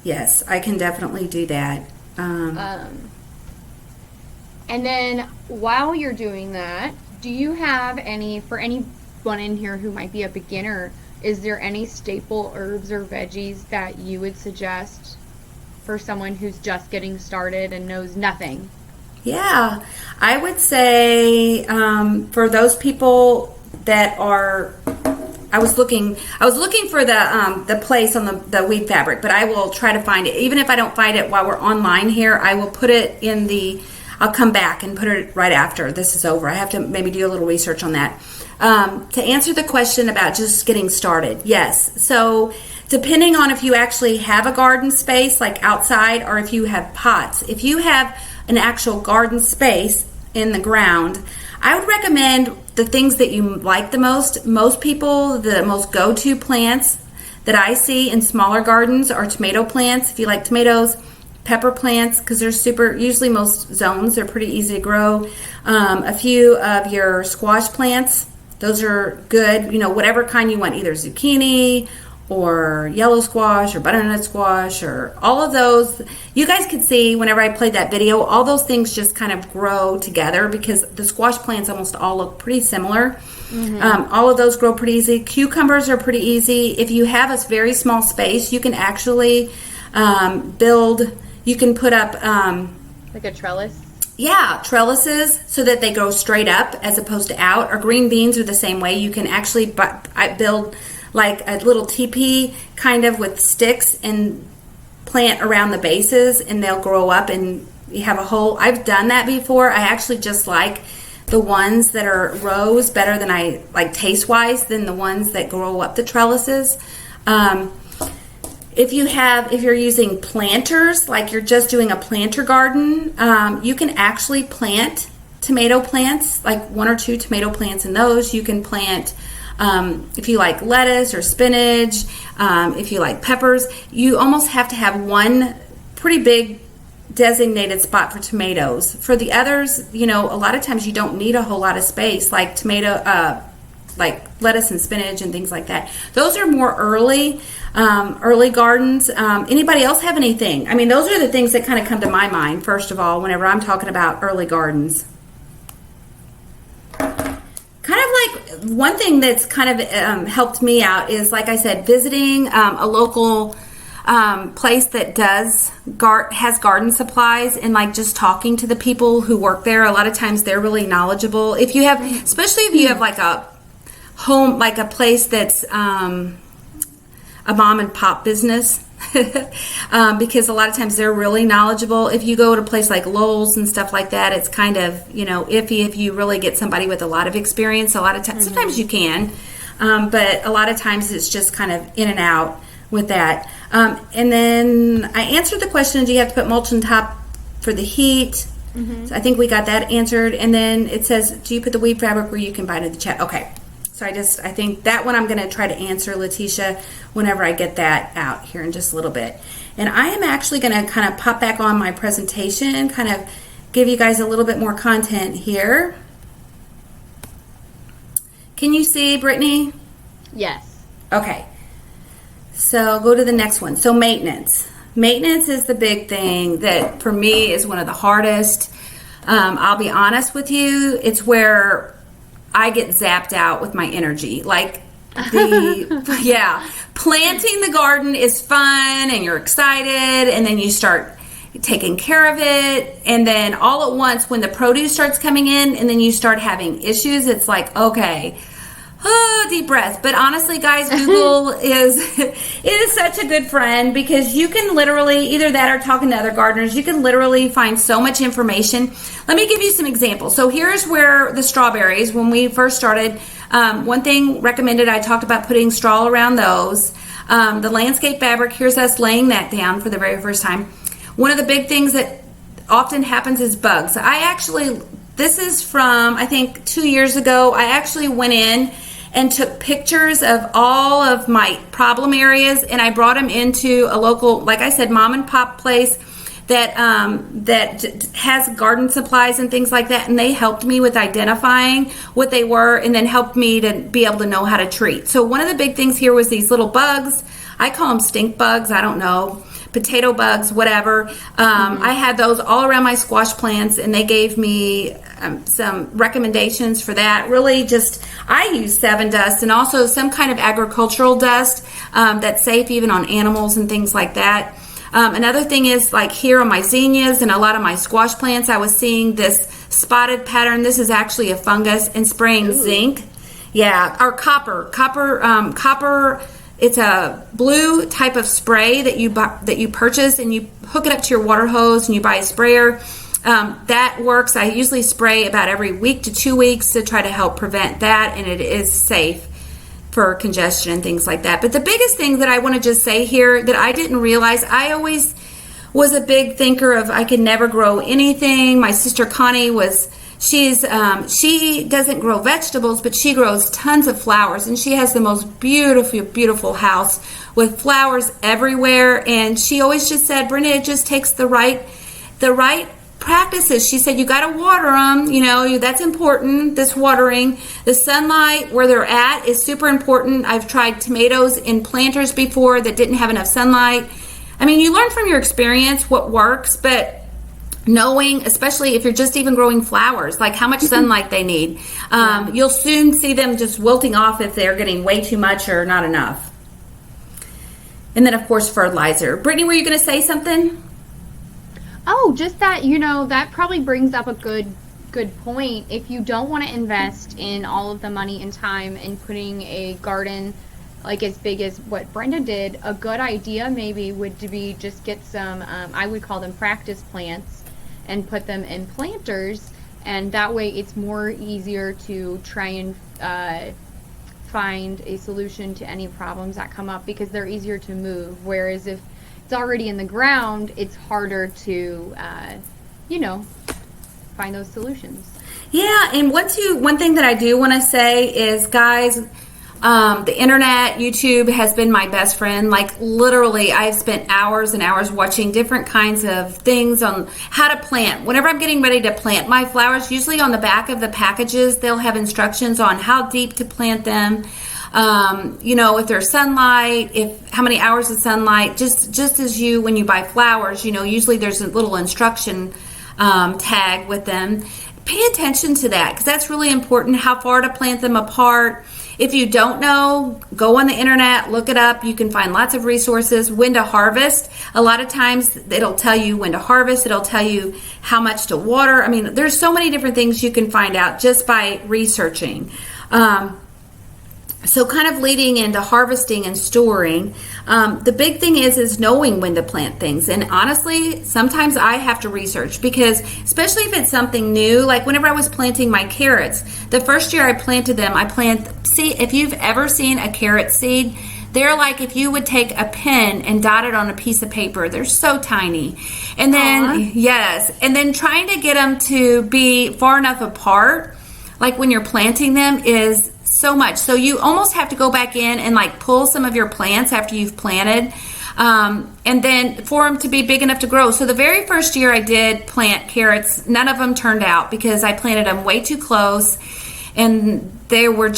Yes, I can definitely do that. And then while you're doing that, do you have for anyone in here who might be a beginner, is there any staple herbs or veggies that you would suggest for someone who's just getting started and knows nothing? Yeah, I would say for those people that are, I was looking for the place on the weave fabric, but I will try to find it. Even if I don't find it while we're online here, I will put it in I'll come back and put it right after this is over. I have to maybe do a little research on that. To answer the question about just getting started, yes. So depending on if you actually have a garden space like outside or if you have pots. If you have an actual garden space in the ground, I would recommend the things that you like the most. Most people, the most go-to plants that I see in smaller gardens are tomato plants. If you like tomatoes, pepper plants, because they're usually most zones, they're pretty easy to grow. A few of your squash plants, those are good, whatever kind you want, either zucchini or yellow squash or butternut squash or all of those. You guys could see whenever I played that video, all those things just kind of grow together because the squash plants almost all look pretty similar. All of those grow pretty easy. Cucumbers are pretty easy. If you have a very small space, you can actually you can put up like a trellis. Yeah, trellises so that they go straight up as opposed to out. Or green beans are the same way. You can actually build like a little teepee kind of with sticks and plant around the bases, and they'll grow up and you have a whole. I've done that before. I actually just like the ones that are rows better than I like taste-wise than the ones that grow up the trellises. If you're using planters, like you're just doing a planter garden, you can actually plant tomato plants, like 1 or 2 tomato plants in those. You can plant, if you like lettuce or spinach, if you like peppers, you almost have to have one pretty big designated spot for tomatoes. For the others, a lot of times you don't need a whole lot of space, like like lettuce and spinach and things like that. Those are more early gardens. Anybody else have anything? I mean, those are the things that kind of come to my mind, first of all, whenever I'm talking about early gardens. Kind of like one thing that's kind of helped me out is, like I said, visiting a local place that has garden supplies and like just talking to the people who work there. A lot of times they're really knowledgeable. Especially if you have like a home, like a place that's a mom and pop business, because a lot of times they're really knowledgeable. If you go to a place like Lowell's and stuff like that, it's kind of iffy if you really get somebody with a lot of experience. A lot of times, sometimes you can, but a lot of times it's just kind of in and out with that. And then I answered the question: do you have to put mulch on top for the heat? So I think we got that answered. And then it says, do you put the weave fabric where you can buy it in the chat? Okay. So I think that one I'm going to try to answer, Letitia, whenever I get that out here in just a little bit. And I am actually going to kind of pop back on my presentation, kind of give you guys a little bit more content here. Can you see, Brittany? Yes. Okay. So go to the next one. So maintenance. Maintenance is the big thing that for me is one of the hardest. I'll be honest with you. It's where I get zapped out with my energy. Like planting the garden is fun and you're excited, and then you start taking care of it, and then all at once when the produce starts coming in and then you start having issues, it's like, okay, deep breath. But honestly, guys, Google is such a good friend, because you can literally, either that or talking to other gardeners, you can literally find so much information. Let me give you some examples. So here's where the strawberries, when we first started, one thing recommended, I talked about putting straw around those. The landscape fabric, here's us laying that down for the very first time. One of the big things that often happens is bugs. This is from, I think, 2 years ago. I actually went in and took pictures of all of my problem areas, and I brought them into a local, like I said, mom and pop place that has garden supplies and things like that, and they helped me with identifying what they were and then helped me to be able to know how to treat. So one of the big things here was these little bugs. I call them stink bugs. I don't know. Potato bugs, whatever. I had those all around my squash plants, and they gave me some recommendations for that. Really I use 7 dust and also some kind of agricultural dust that's safe even on animals and things like that. Another thing is, like here on my zinnias and a lot of my squash plants, I was seeing this spotted pattern. This is actually a fungus, and spraying zinc. Yeah, or copper. Copper, it's a blue type of spray that you purchase, and you hook it up to your water hose, and you buy a sprayer. That works. I usually spray about every week to 2 weeks to try to help prevent that, and it is safe for congestion and things like that. But the biggest thing that I want to just say here that I didn't realize, I always was a big thinker of I could never grow anything. My sister Connie she doesn't grow vegetables, but she grows tons of flowers, and she has the most beautiful house with flowers everywhere. And she always just said, Brenda, it just takes the right practices. She said, you got to water them, that's important. This watering, the sunlight where they're at is super important. I've tried tomatoes in planters before that didn't have enough sunlight. I mean, you learn from your experience what works, but knowing, especially if you're just even growing flowers, like how much sunlight they need, you'll soon see them just wilting off if they're getting way too much or not enough. And then, of course, fertilizer. Brittany, were you going to say something? Oh, just that, that probably brings up a good point. If you don't want to invest in all of the money and time in putting a garden like as big as what Brenda did, a good idea maybe would be just get some, I would call them practice plants, and put them in planters, and that way it's more easier to try and find a solution to any problems that come up, because they're easier to move. Whereas if it's already in the ground, it's harder to, find those solutions. Yeah, and one thing that I do want to say is, guys, the internet, YouTube has been my best friend. Like literally, I've spent hours and hours watching different kinds of things on how to plant. Whenever I'm getting ready to plant my flowers, usually on the back of the packages, they'll have instructions on how deep to plant them. If there's sunlight, how many hours of sunlight, just as when you buy flowers, usually there's a little instruction tag with them. Pay attention to that, because that's really important, how far to plant them apart. If you don't know, go on the internet, look it up. You can find lots of resources. When to harvest. A lot of times it'll tell you when to harvest. It'll tell you how much to water. I mean, there's so many different things you can find out just by researching. So kind of leading into harvesting and storing, the big thing is knowing when to plant things. And honestly, sometimes I have to research, because especially if it's something new, like whenever I was planting my carrots, the first year I planted them, see, if you've ever seen a carrot seed, they're like if you would take a pen and dot it on a piece of paper. They're so tiny. And then, yes, and then trying to get them to be far enough apart, like when you're planting them, is so much. So you almost have to go back in and like pull some of your plants after you've planted, and then for them to be big enough to grow. So the very first year I did plant carrots, none of them turned out because I planted them way too close, and they were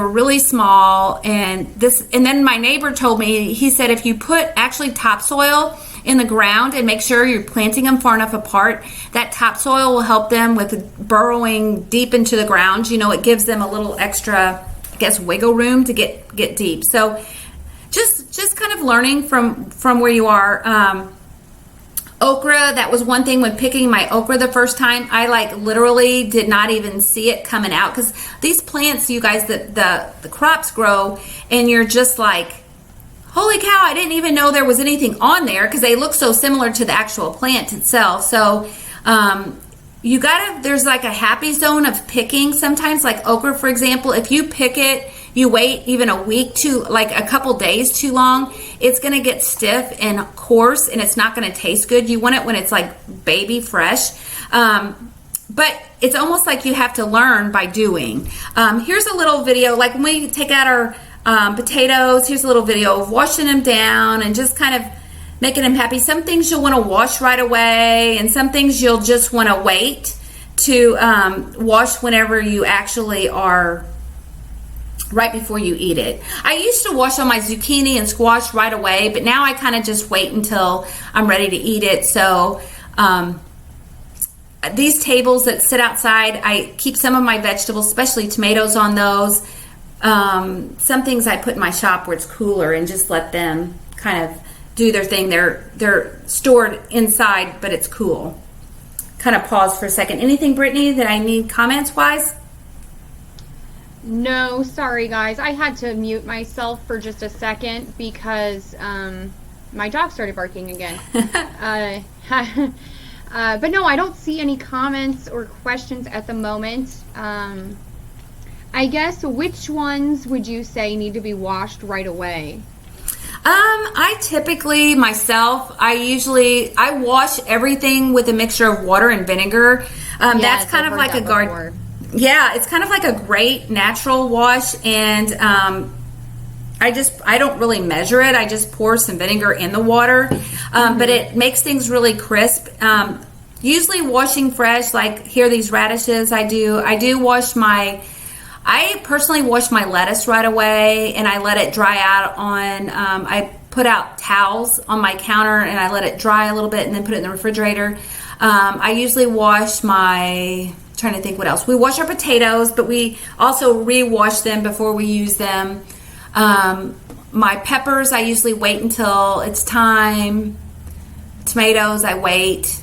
really small. And then my neighbor told me, he said, if you put actually topsoil in the ground and make sure you're planting them far enough apart, that topsoil will help them with burrowing deep into the ground. It gives them a little extra, wiggle room to get deep. So just kind of learning from where you are. Okra, that was one thing when picking my okra the first time. I literally did not even see it coming out, because these plants, you guys, the crops grow, and you're just like, holy cow, I didn't even know there was anything on there, because they look so similar to the actual plant itself. So there's like a happy zone of picking. Sometimes, like okra, for example, if you pick it, you wait even a week to like a couple days too long, it's going to get stiff and coarse, and it's not going to taste good. You want it when it's like baby fresh. But it's almost like you have to learn by doing. Here's a little video, like when we take out our potatoes, here's a little video of washing them down and just kind of making them happy. Some things you'll want to wash right away, and some things you'll just want to wait to wash whenever you actually are, right before you eat it. I used to wash all my zucchini and squash right away, but now I kind of just wait until I'm ready to eat it. So these tables that sit outside, I keep some of my vegetables, especially tomatoes, on those. Some things I put in my shop where it's cooler and just let them kind of do their thing. They're stored inside, but it's cool. kind of pause for a second. Anything, Brittany, that I need comments wise? No, sorry guys. I had to mute myself for just a second because my dog started barking again. But no, I don't see any comments or questions at the moment. I guess, which ones would you say need to be washed right away? I typically, myself, I wash everything with a mixture of water and vinegar. That's kind of like a garden. Yeah, it's kind of like a great natural wash, and I don't really measure it. I just pour some vinegar in the water, but it makes things really crisp. Usually washing fresh, like here, these radishes, I personally wash my lettuce right away, and I let it dry out on, I put out towels on my counter and I let it dry a little bit and then put it in the refrigerator. I usually wash trying to think what else. We wash our potatoes, but we also re-wash them before we use them. My peppers, I usually wait until it's time. Tomatoes, I wait.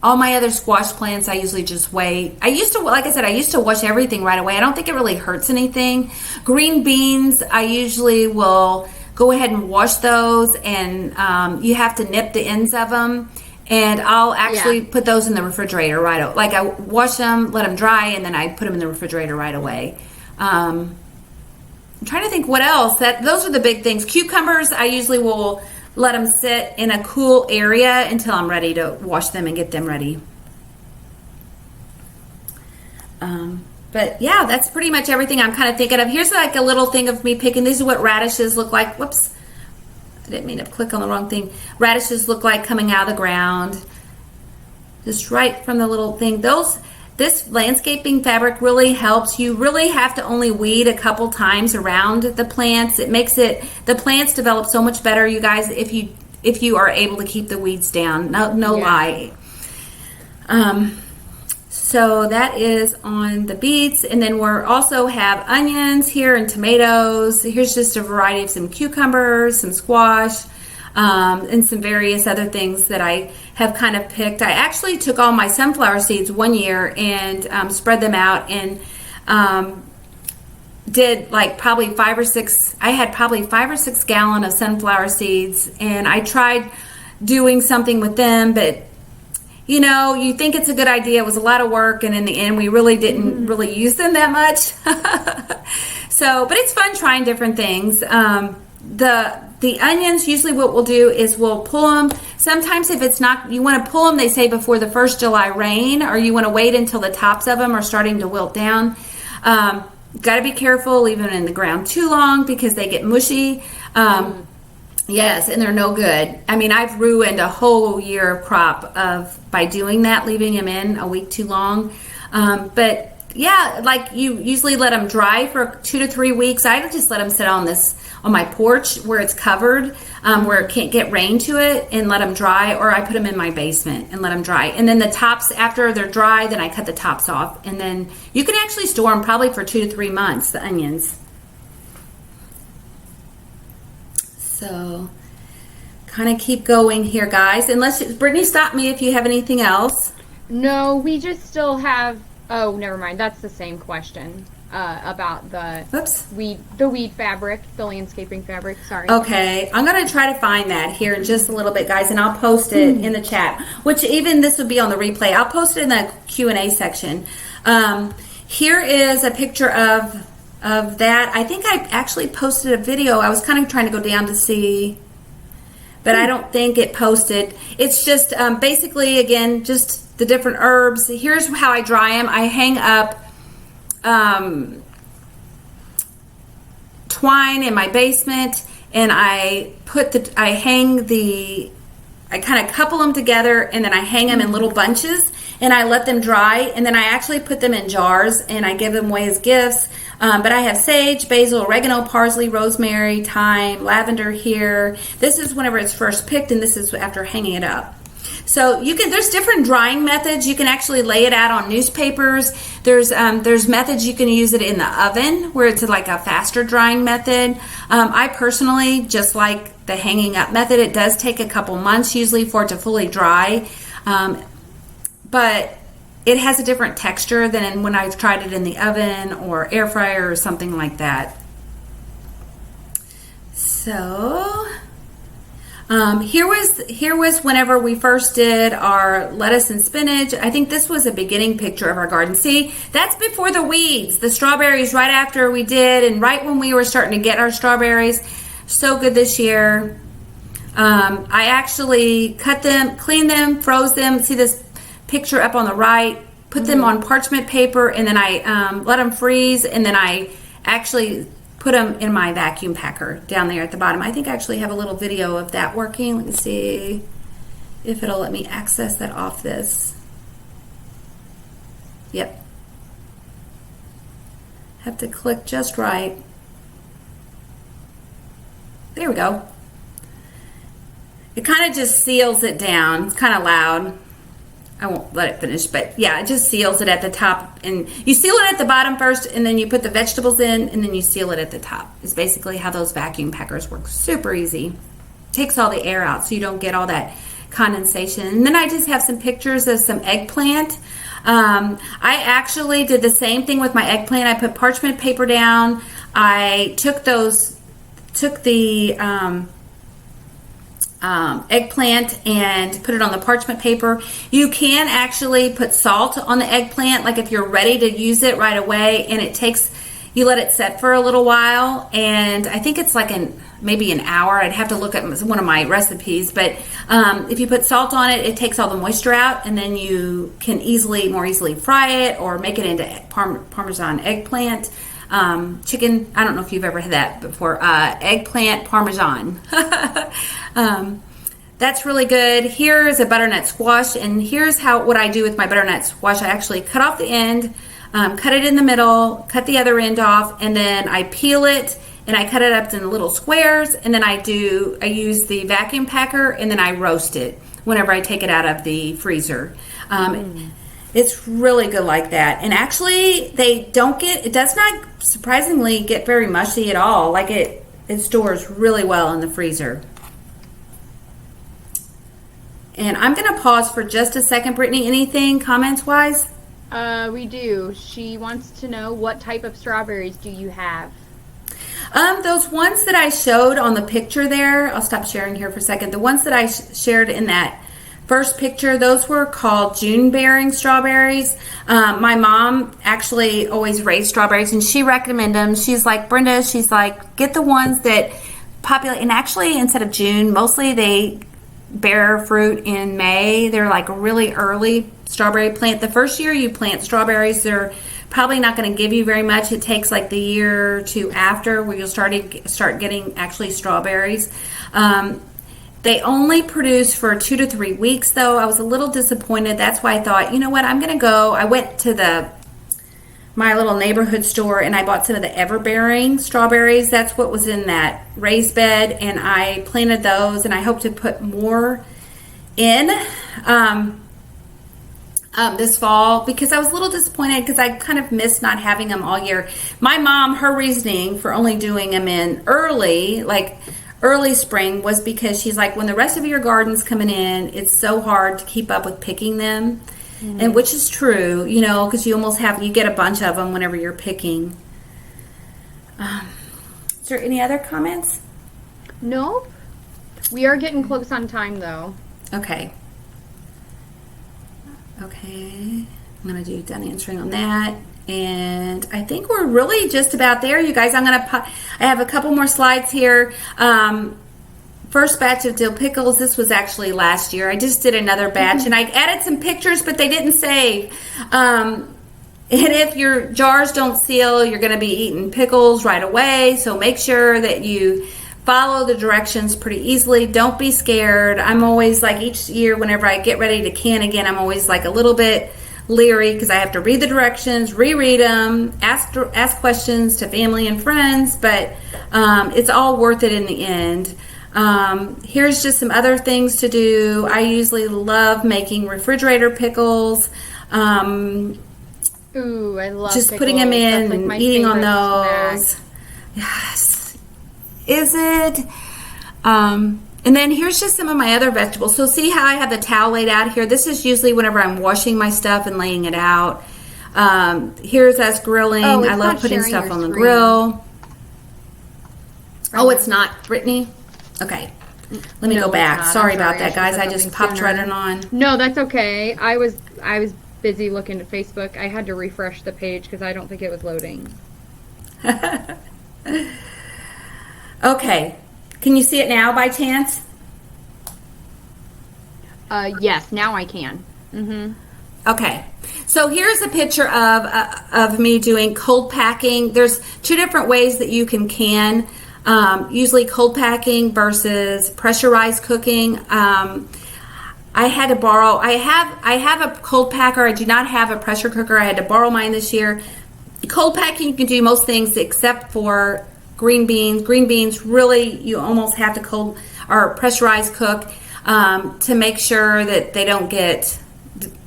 All my other squash plants, I usually just wait. Like I said, I used to wash everything right away. I don't think it really hurts anything. Green beans, I usually will go ahead and wash those, and you have to nip the ends of them. And I'll actually put those in the refrigerator right away. Like I wash them, let them dry, and then I put them in the refrigerator right away. I'm trying to think what else. Those are the big things. Cucumbers, I usually will let them sit in a cool area until I'm ready to wash them and get them ready. But yeah, that's pretty much everything I'm kind of thinking of. Here's like a little thing of me picking. These are what radishes look like. Whoops. I didn't mean to click on the wrong thing. Radishes look like coming out of the ground. Just right from the little thing. This landscaping fabric really helps. You really have to only weed a couple times around the plants. It makes the plants develop so much better, you guys, if you are able to keep the weeds down. No lie. So that is on the beets, and then we're also have onions here and tomatoes. Here's just a variety of some cucumbers, some squash, and some various other things that I have kind of picked. I actually took all my sunflower seeds one year and spread them out, and did like probably 5 or 6. I had probably 5 or 6 gallon of sunflower seeds, and I tried doing something with them, but you know, you think it's a good idea. It was a lot of work, and in the end, we really didn't really use them that much. So, but it's fun trying different things. The onions, usually what we'll do is we'll pull them. Sometimes if it's not, you want to pull them, they say, before the first July rain, or you want to wait until the tops of them are starting to wilt down. Got to be careful leaving them in the ground too long because they get mushy. Yes, and they're no good. I mean, I've ruined a whole year of crop by doing that, leaving them in a week too long. But yeah, like you usually let them dry for 2 to 3 weeks. I just let them sit on my porch where it's covered, where it can't get rain to it, and let them dry, or I put them in my basement and let them dry. And then the tops, after they're dry, then I cut the tops off. And then you can actually store them probably for 2 to 3 months, the onions. So kind of keep going here, guys. Brittany, stop me if you have anything else. No, we just still have, oh, never mind. That's the same question about the weed fabric, the landscaping fabric. Sorry. Okay, I'm going to try to find that here in just a little bit, guys, and I'll post it in the chat, which even this would be on the replay. I'll post it in the Q&A section. Here is a picture of that. I think I actually posted a video. I was kind of trying to go down to see, but I don't think it posted. It's just basically, again, just the different herbs. Here's how I dry them. I hang up twine in my basement, and I kind of couple them together, and then I hang them in little bunches, and I let them dry, and then I actually put them in jars, and I give them away as gifts. But I have sage, basil, oregano, parsley, rosemary, thyme, lavender here. This is whenever it's first picked, and this is after hanging it up. So there's different drying methods. You can actually lay it out on newspapers. There's methods you can use it in the oven where it's like a faster drying method. I personally just like the hanging up method. It does take a couple months usually for it to fully dry. But it has a different texture than when I've tried it in the oven or air fryer or something like that. So here was whenever we first did our lettuce and spinach. I think this was a beginning picture of our garden. See, that's before the weeds. The strawberries right after we did, and right when we were starting to get our strawberries. So good this year. I actually cut them, cleaned them, froze them. See this picture up on the right? Put them on parchment paper, and then I let them freeze, and then I actually put them in my vacuum packer down there at the bottom. I think I actually have a little video of that working. Let me see if it'll let me access that off this. Yep. Have to click just right. There we go. It kind of just seals it down. It's kind of loud. I won't let it finish, but yeah, it just seals it at the top. And you seal it at the bottom first, and then you put the vegetables in, and then you seal it at the top. It's basically how those vacuum packers work. Super easy. Takes all the air out so you don't get all that condensation. And then I just have some pictures of some eggplant. I actually did the same thing with my eggplant. I put parchment paper down. I took the eggplant and put it on the parchment paper. You can actually put salt on the eggplant, like if you're ready to use it right away, and you let it set for a little while, and I think it's like maybe an hour. I'd have to look at one of my recipes, but if you put salt on it, it takes all the moisture out, and then you can more easily fry it or make it into Parmesan eggplant. Chicken, I don't know if you've ever had that before, eggplant Parmesan. That's really good. Here's a butternut squash, and here's what I do with my butternut squash. I actually cut off the end, cut it in the middle, cut the other end off, and then I peel it, and I cut it up in little squares, and then I use the vacuum packer, and then I roast it whenever I take it out of the freezer. It's really good like that. And actually, it does not surprisingly get very mushy at all. Like it stores really well in the freezer. And I'm going to pause for just a second. Brittany, anything comments-wise? We do. She wants to know, what type of strawberries do you have? Those ones that I showed on the picture there, I'll stop sharing here for a second. The ones that I shared in that first picture, those were called June-bearing strawberries. My mom actually always raised strawberries, and she recommended them. She's like, Brenda, get the ones that populate. And actually, instead of June, mostly they bear fruit in May. They're like a really early strawberry plant. The first year you plant strawberries, they're probably not going to give you very much. It takes like the year or two after where you'll start getting actually strawberries. They only produce for 2 to 3 weeks, though. I was a little disappointed. That's why I thought, you know what, I'm going to go. I went to my little neighborhood store, and I bought some of the ever-bearing strawberries. That's what was in that raised bed, and I planted those, and I hope to put more in this fall, because I was a little disappointed because I kind of missed not having them all year. My mom, her reasoning for only doing them in early spring was because she's like, when the rest of your garden's coming in, it's so hard to keep up with picking them. And which is true, because you get a bunch of them whenever you're picking. Is there any other comments? Nope. We are getting close on time, though. Okay. I'm going to do done answering on that. And I think we're really just about there, you guys. I have a couple more slides here. First batch of dill pickles, this was actually last year. I just did another batch, and I added some pictures, but they didn't save. And if your jars don't seal, you're going to be eating pickles right away. So make sure that you follow the directions pretty easily. Don't be scared. I'm always like, each year whenever I get ready to can again, I'm always like a little bit leery because I have to read the directions, reread them, ask questions to family and friends, but it's all worth it in the end. Here's just some other things to do. I usually love making refrigerator pickles. Ooh, I love Just pickles. putting them in That's like and my eating on favorite those. snack. Yes. Is it? And then here's just some of my other vegetables. So see how I have the towel laid out here? This is usually whenever I'm washing my stuff and laying it out. Here's us grilling. Oh, it's I love not putting sharing stuff your on the screen. grill. Oh, it's not, Brittany? Okay. Let me No, go it's back. not. I'm Sorry about I that, should've guys. said I just something popped right sooner. on. No, that's okay. I was busy looking at Facebook. I had to refresh the page because I don't think it was loading. Okay. Can you see it now by chance? Yes, now I can. Mm-hmm. Okay, so here's a picture of me doing cold packing. There's two different ways that you can. Usually cold packing versus pressurized cooking. I had to borrow. I have a cold packer. I do not have a pressure cooker. I had to borrow mine this year. Cold packing, you can do most things except for green beans. Green beans, really, you almost have to cold or pressurize cook to make sure that they don't get.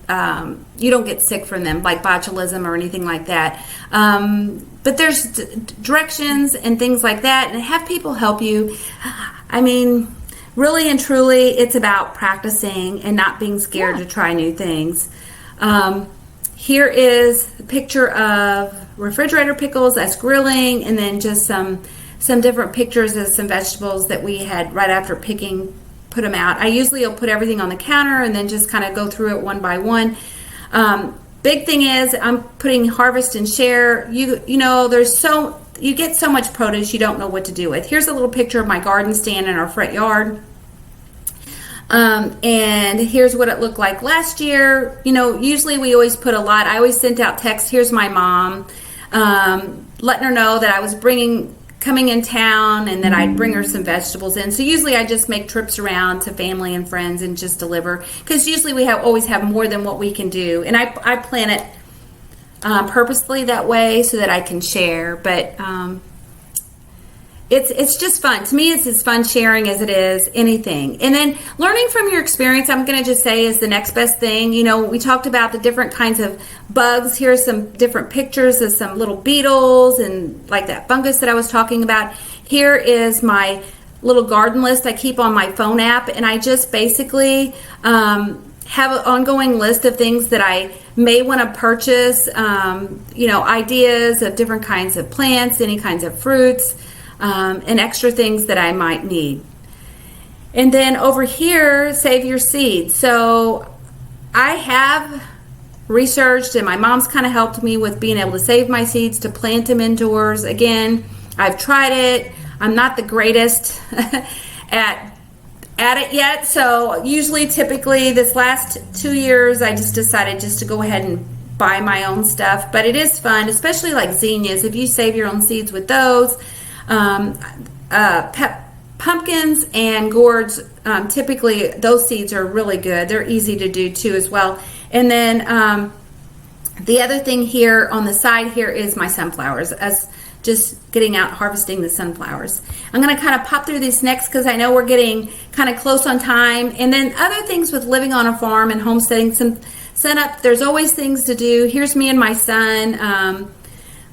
You don't get sick from them, like botulism or anything like that. But there's directions and things like that, and have people help you. I mean, really and truly, it's about practicing and not being scared to try new things. Here is a picture of refrigerator pickles, us grilling, and then just some different pictures of some vegetables that we had right after picking. Put them out. I usually will put everything on the counter and then just kind of go through it one by one. Big thing is I'm putting harvest and share. You know, you get so much produce you don't know what to do with. Here's a little picture of my garden stand in our front yard. And here's what it looked like last year. You know, usually we always put a lot. I always sent out text. Here's my mom, letting her know that I was coming in town and that I'd bring her some vegetables in. So usually I just make trips around to family and friends and just deliver, because usually we always have more than what we can do, and I plan it purposely that way so that I can share. But it's just fun to me. It's as fun sharing as it is anything. And then learning from your experience, I'm going to just say, is the next best thing. You know, we talked about the different kinds of bugs. Here's some different pictures of some little beetles and like that fungus that I was talking about. Here is my little garden list I keep on my phone app, and I just basically have an ongoing list of things that I may want to purchase, you know, ideas of different kinds of plants, any kinds of fruits, and extra things that I might need. And then over here, save your seeds. So I have researched, and my mom's kind of helped me with being able to save my seeds to plant them indoors. Again, I've tried it. I'm not the greatest at it yet. So typically this last 2 years, I just decided just to go ahead and buy my own stuff. But it is fun, especially like zinnias. If you save your own seeds with those, pumpkins and gourds, typically those seeds are really good. They're easy to do too as well. And then the other thing here on the side here is my sunflowers, us just getting out harvesting the sunflowers. I'm going to kind of pop through these next because I know we're getting kind of close on time. And then other things with living on a farm and homesteading, some setup, there's always things to do. Here's me and my son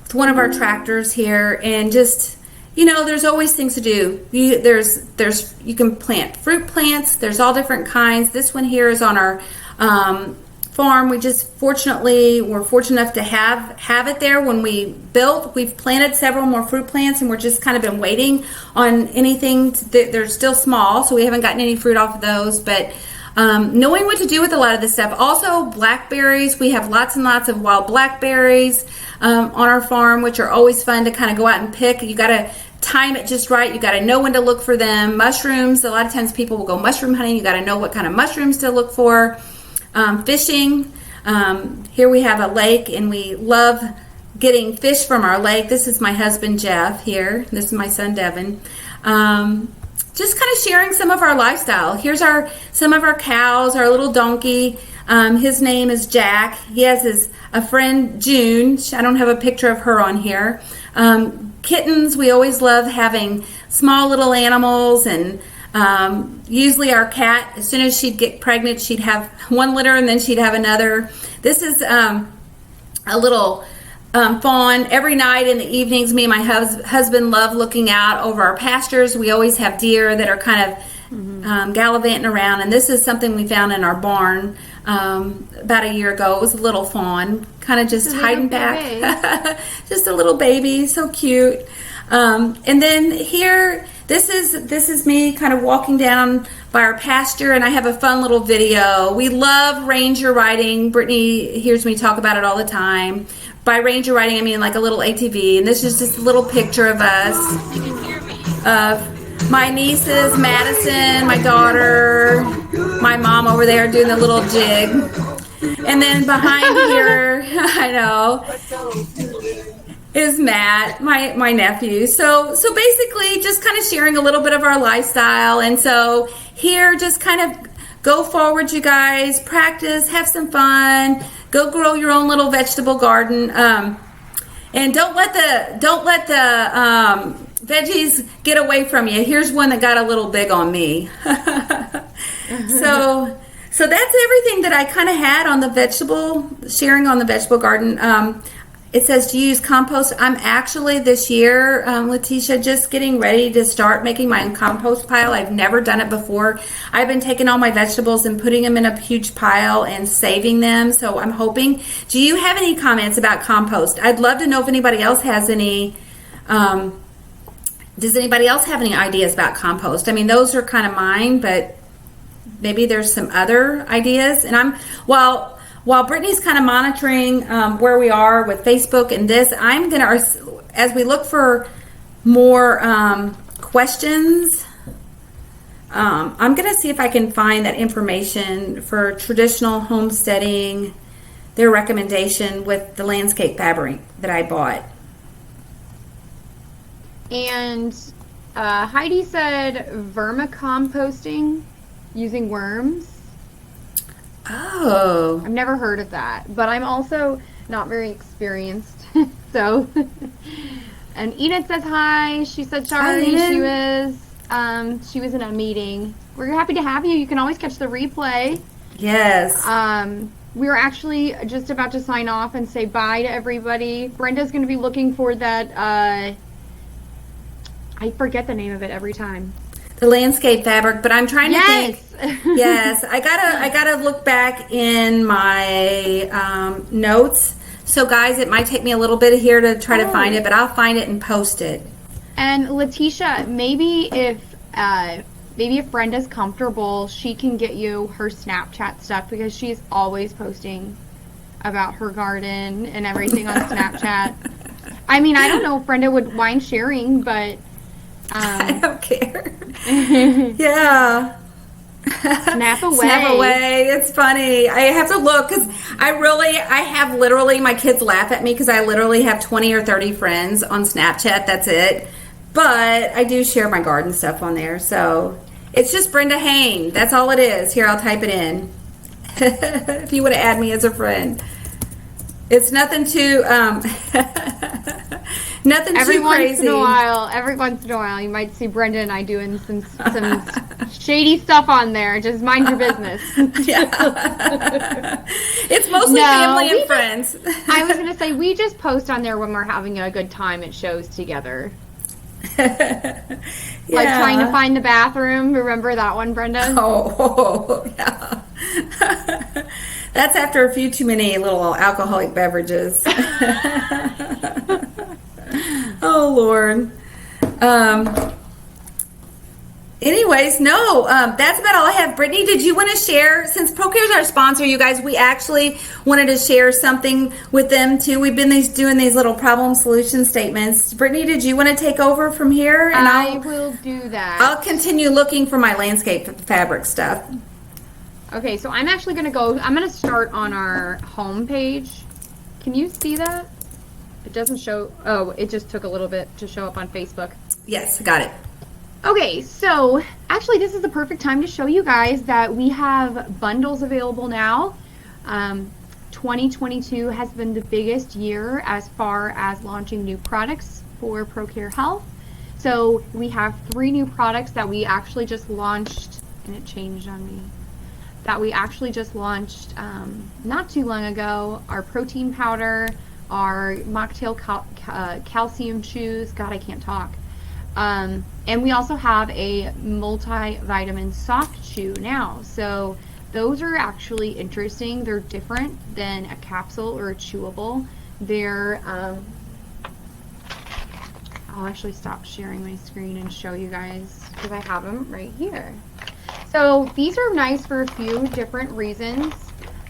with one of our tractors here, and just, you know, there's always things to do. You can plant fruit plants. There's all different kinds. This one here is on our farm. We're fortunate enough to have it there when we built. We've planted several more fruit plants, and we're just kind of been waiting on anything. They're still small, so we haven't gotten any fruit off of those, but knowing what to do with a lot of this stuff. Also, blackberries. We have lots and lots of wild blackberries on our farm, which are always fun to kind of go out and pick. You got to time it just right. You got to know when to look for them. Mushrooms. A lot of times people will go mushroom hunting. You got to know what kind of mushrooms to look for. Fishing. Here we have a lake, and we love getting fish from our lake. This is my husband Jeff here. This is my son Devin. Just kind of sharing some of our lifestyle. Here's some of our cows, our little donkey. His name is Jack. He has a friend June. I don't have a picture of her on here. Kittens. We always love having small little animals, and Usually our cat, as soon as she'd get pregnant, she'd have one litter and then she'd have another. This is a little fawn. Every night in the evenings, me and my husband love looking out over our pastures. We always have deer that are kind of gallivanting around, and this is something we found in our barn about a year ago. It was a little fawn, kind of just hiding back. Just a little baby, so cute. And then here, this is me kind of walking down by our pasture, and I have a fun little video. We love ranger riding. Brittany hears me talk about it all the time. By ranger riding, I mean like a little ATV, and this is just a little picture of us. Of my nieces, Madison, my daughter, my mom over there doing the little jig. And then behind here, I know, is Matt, my nephew. So basically just kind of sharing a little bit of our lifestyle. And so here, just kind of go forward, you guys, practice, have some fun, go grow your own little vegetable garden. And don't let the veggies get away from you. Here's one that got a little big on me. So that's everything that I kind of had on the sharing on the vegetable garden. It says to use compost. I'm actually this year, Letitia, just getting ready to start making my own compost pile. I've never done it before. I've been taking all my vegetables and putting them in a huge pile and saving them. So I'm hoping. Do you have any comments about compost? I'd love to know if anybody else has any. Does anybody else have any ideas about compost? I mean, those are kind of mine, but maybe there's some other ideas. And while Brittany's kind of monitoring where we are with Facebook and this, I'm going to, as we look for more questions, I'm going to see if I can find that information for traditional homesteading, their recommendation with the landscape fabric that I bought. And Heidi said vermicomposting using worms. Oh. I've never heard of that, but I'm also not very experienced. So, and Enid says hi. She said sorry. She was in a meeting. We're happy to have you. You can always catch the replay. Yes. We were actually just about to sign off and say bye to everybody. Brenda's going to be looking for that. I forget the name of it every time. The landscape fabric, but I'm trying to think. Yes, I gotta look back in my notes. So guys, it might take me a little bit here to try to find it, but I'll find it and post it. And Letitia, maybe if Brenda's comfortable, she can get you her Snapchat stuff, because she's always posting about her garden and everything on Snapchat. I mean, I don't know if Brenda would mind sharing, but I don't care. Yeah. Snap away. Snap away. It's funny. I have to look, because I have literally, my kids laugh at me because I literally have 20 or 30 friends on Snapchat. That's it. But I do share my garden stuff on there. So it's just Brenda Hain. That's all it is. Here, I'll type it in. If you want to add me as a friend. It's nothing too nothing every too once crazy. Every once in a while, you might see Brenda and I doing some shady stuff on there. Just mind your business. Yeah. It's mostly family and friends. I was going to say, we just post on there when we're having a good time at shows together. Like trying to find the bathroom. Remember that one, Brenda? Oh, yeah. That's after a few too many little alcoholic beverages. Oh, Lord. Anyways, no, that's about all I have. Brittany, did you want to share, since ProCare is our sponsor, you guys, we actually wanted to share something with them too. We've been doing these little problem solution statements. Brittany, did you want to take over from here? And I will do that. I'll continue looking for my landscape fabric stuff. Okay, so I'm actually going to start on our home page. Can you see that? It doesn't show. Oh, it just took a little bit to show up on Facebook. Yes, got it. Okay, so actually this is the perfect time to show you guys that we have bundles available now. 2022 has been the biggest year as far as launching new products for ProCare Health. So we have 3 new products that we actually just launched, and it changed on me. That we actually just launched not too long ago. Our protein powder, our mocktail calcium chews. God, I can't talk. And we also have a multivitamin soft chew now. So those are actually interesting. They're different than a capsule or a chewable. They're I'll actually stop sharing my screen and show you guys because I have them right here. So these are nice for a few different reasons.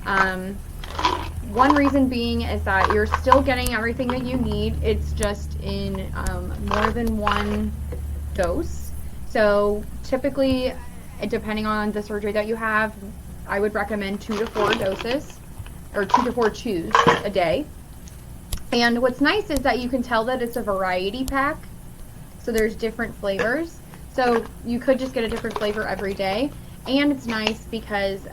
One reason being is that you're still getting everything that you need. It's just in more than one dose. So typically, depending on the surgery that you have, I would recommend 2 to 4 doses, or 2 to 4 chews a day. And what's nice is that you can tell that it's a variety pack. So there's different flavors. So you could just get a different flavor every day. And it's nice because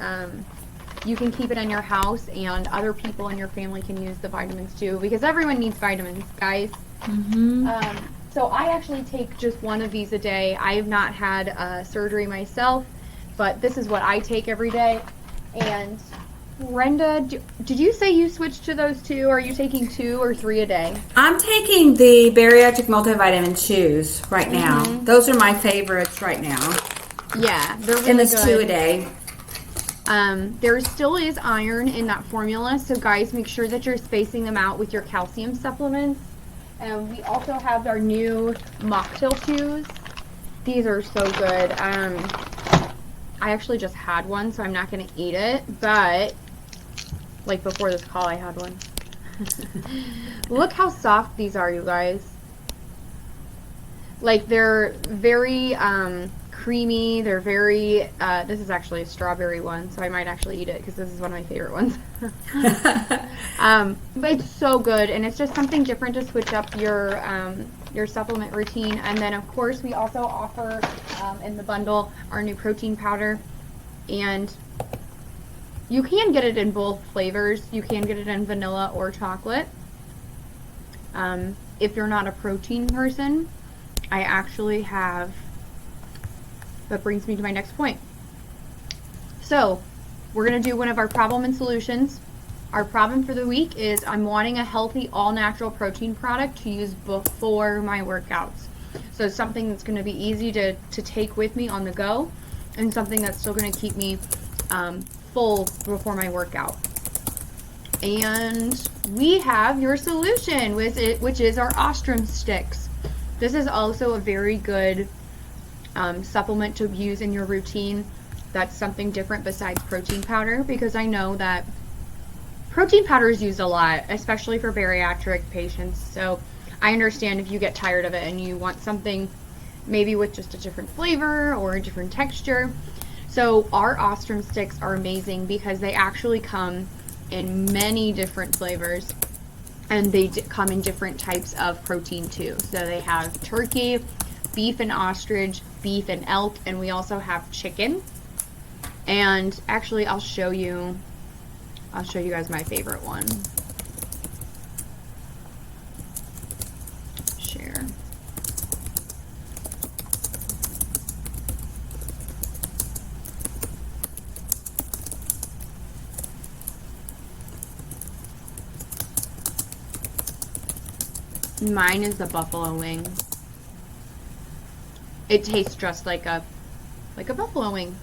you can keep it in your house and other people in your family can use the vitamins too. Because everyone needs vitamins, guys. Mm-hmm. So I actually take just 1 of these a day. I have not had surgery myself, but this is what I take every day. And Brenda, did you say you switched to those 2? Are you taking 2 or 3 a day? I'm taking the Bariatric multivitamin chews right now. Those are my favorites right now. Yeah, they're really And it's good. 2 a day. There still is iron in that formula, so guys, make sure that you're spacing them out with your calcium supplements. And we also have our new mocktail chews. These are so good. I actually just had one, so I'm not going to eat it, but like before this call, I had one. Look how soft these are, you guys. Like, they're very creamy. They're very, this is actually a strawberry one, so I might actually eat it because this is one of my favorite ones. But it's so good, and it's just something different to switch up your supplement routine. And then, of course, we also offer in the bundle our new protein powder, and you can get it in both flavors. You can get it in vanilla or chocolate. If you're not a protein person, I actually have, that brings me to my next point. So we're going to do one of our problem and solutions. Our problem for the week is I'm wanting a healthy all-natural protein product to use before my workouts. So something that's going to be easy to take with me on the go, and something that's still going to keep me full before my workout. And we have your solution, which is our ostrom sticks. This is also a very good supplement to use in your routine. That's something different besides protein powder, because I know that protein powder is used a lot, especially for bariatric patients. So I understand if you get tired of it and you want something maybe with just a different flavor or a different texture. So our ostrom sticks are amazing because they actually come in many different flavors, and they come in different types of protein too. So they have turkey, beef and ostrich, beef and elk, and we also have chicken. And actually I'll show you guys my favorite one. Share. Mine is the buffalo wing. It tastes just like a buffalo wing.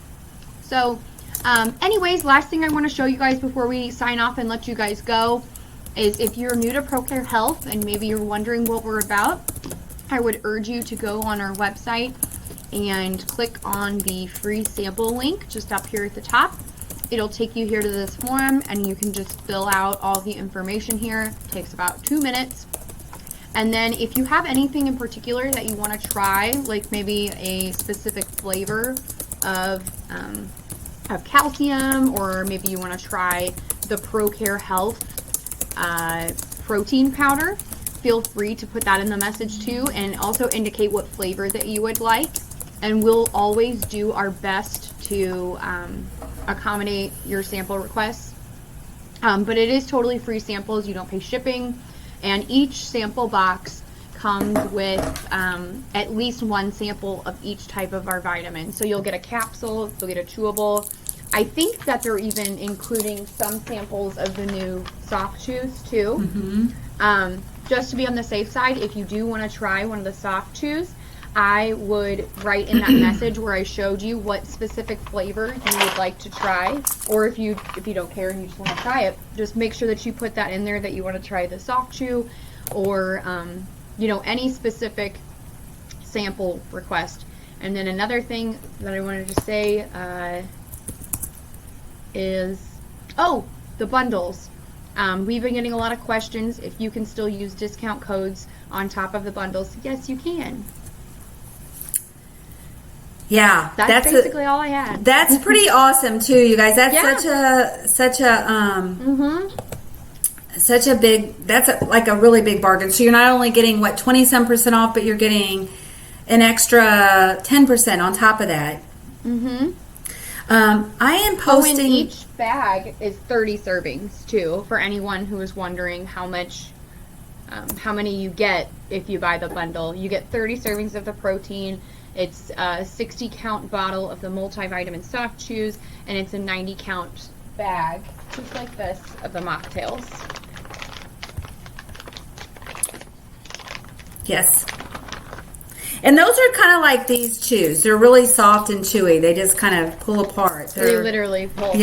So anyways, last thing I want to show you guys before we sign off and let you guys go is, if you're new to ProCare Health and maybe you're wondering what we're about, I would urge you to go on our website and click on the free sample link just up here at the top. It'll take you here to this form, and you can just fill out all the information here. It takes about 2 minutes. And then if you have anything in particular that you want to try, like maybe a specific flavor of calcium, or maybe you want to try the ProCare Health protein powder, feel free to put that in the message too, and also indicate what flavor that you would like. And we'll always do our best to accommodate your sample requests. But it is totally free samples. You don't pay shipping. And each sample box comes with at least one sample of each type of our vitamin. So you'll get a capsule, you'll get a chewable. I think that they're even including some samples of the new soft chews too. Just to be on the safe side, if you do want to try one of the soft chews, I would write in that message where I showed you what specific flavor you would like to try, or if you don't care and you just want to try it, just make sure that you put that in there that you want to try the soft chew, or any specific sample request. And then another thing that I wanted to say is the bundles. We've been getting a lot of questions if you can still use discount codes on top of the bundles. Yes, you can. Yeah, that's basically all I had. That's pretty awesome too, you guys. That's like a really big bargain. So you're not only getting 20% off, but you're getting an extra 10% on top of that. I am posting. And each bag is 30 servings too, for anyone who is wondering how many you get if you buy the bundle. You get 30 servings of the protein. It's a 60 count bottle of the multivitamin soft chews, and it's a 90 count bag, just like this, of the mocktails. Yes. And those are kind of like these chews. They're really soft and chewy. They just kind of pull apart. They literally pull apart.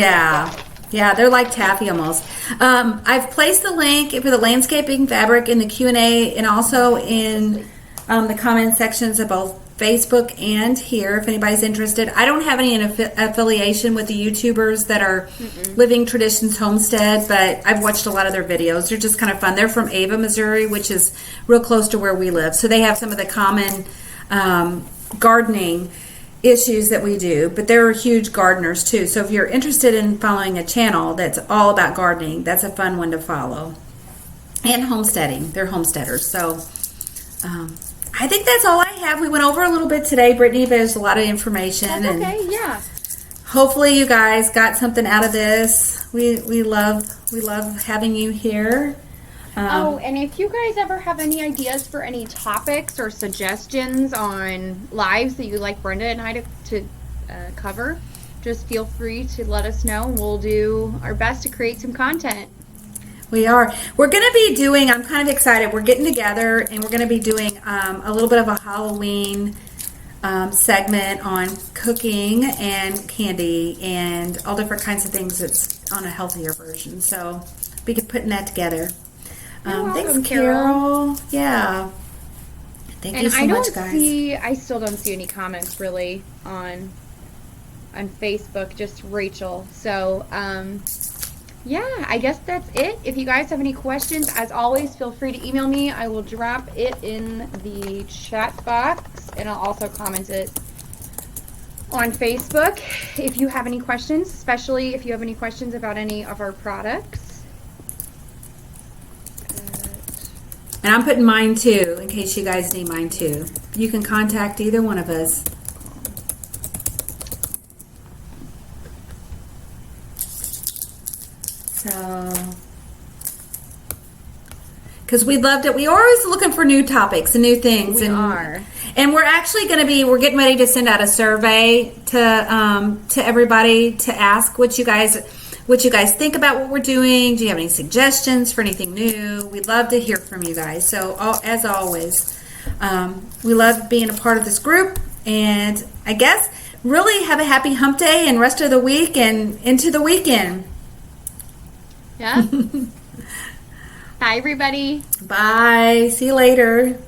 Yeah, they're like taffy almost. I've placed the link for the landscaping fabric in the Q&A and also in the comment sections of both Facebook and here if anybody's interested. I don't have any affiliation with the YouTubers that are Living Traditions Homestead, but I've watched a lot of their videos. They're just kind of fun. They're from Ava, Missouri, which is real close to where we live. So they have some of the common gardening issues that we do, but they're huge gardeners too. So if you're interested in following a channel that's all about gardening, that's a fun one to follow. And homesteading. They're homesteaders. So I think that's all I have. We went over a little bit today, Brittany, but there's a lot of information. That's okay, yeah. Hopefully you guys got something out of this. We love having you here. And if you guys ever have any ideas for any topics or suggestions on lives that you'd like Brenda and I to cover, just feel free to let us know. We'll do our best to create some content. We are. We're going to be doing, I'm kind of excited, we're getting together and we're going to be doing a little bit of a Halloween segment on cooking and candy and all different kinds of things that's on a healthier version. So we could putting that together. Thanks, Carol. Yeah. Thank you so much, guys. I still don't see any comments really on Facebook, just Rachel. So, yeah, I guess that's it. If you guys have any questions, as always, feel free to email me. I will drop it in the chat box, and I'll also comment it on Facebook if you have any questions, especially if you have any questions about any of our products. And I'm putting mine too, in case you guys need mine too. You can contact either one of us. So, because we loved it. We're always looking for new topics and new things. We are. And we're actually we're getting ready to send out a survey to everybody to ask what you guys think about what we're doing. Do you have any suggestions for anything new? We'd love to hear from you guys. So, as always, we love being a part of this group. And I guess really have a happy hump day and rest of the week and into the weekend. Yeah. Bye, everybody. Bye. See you later.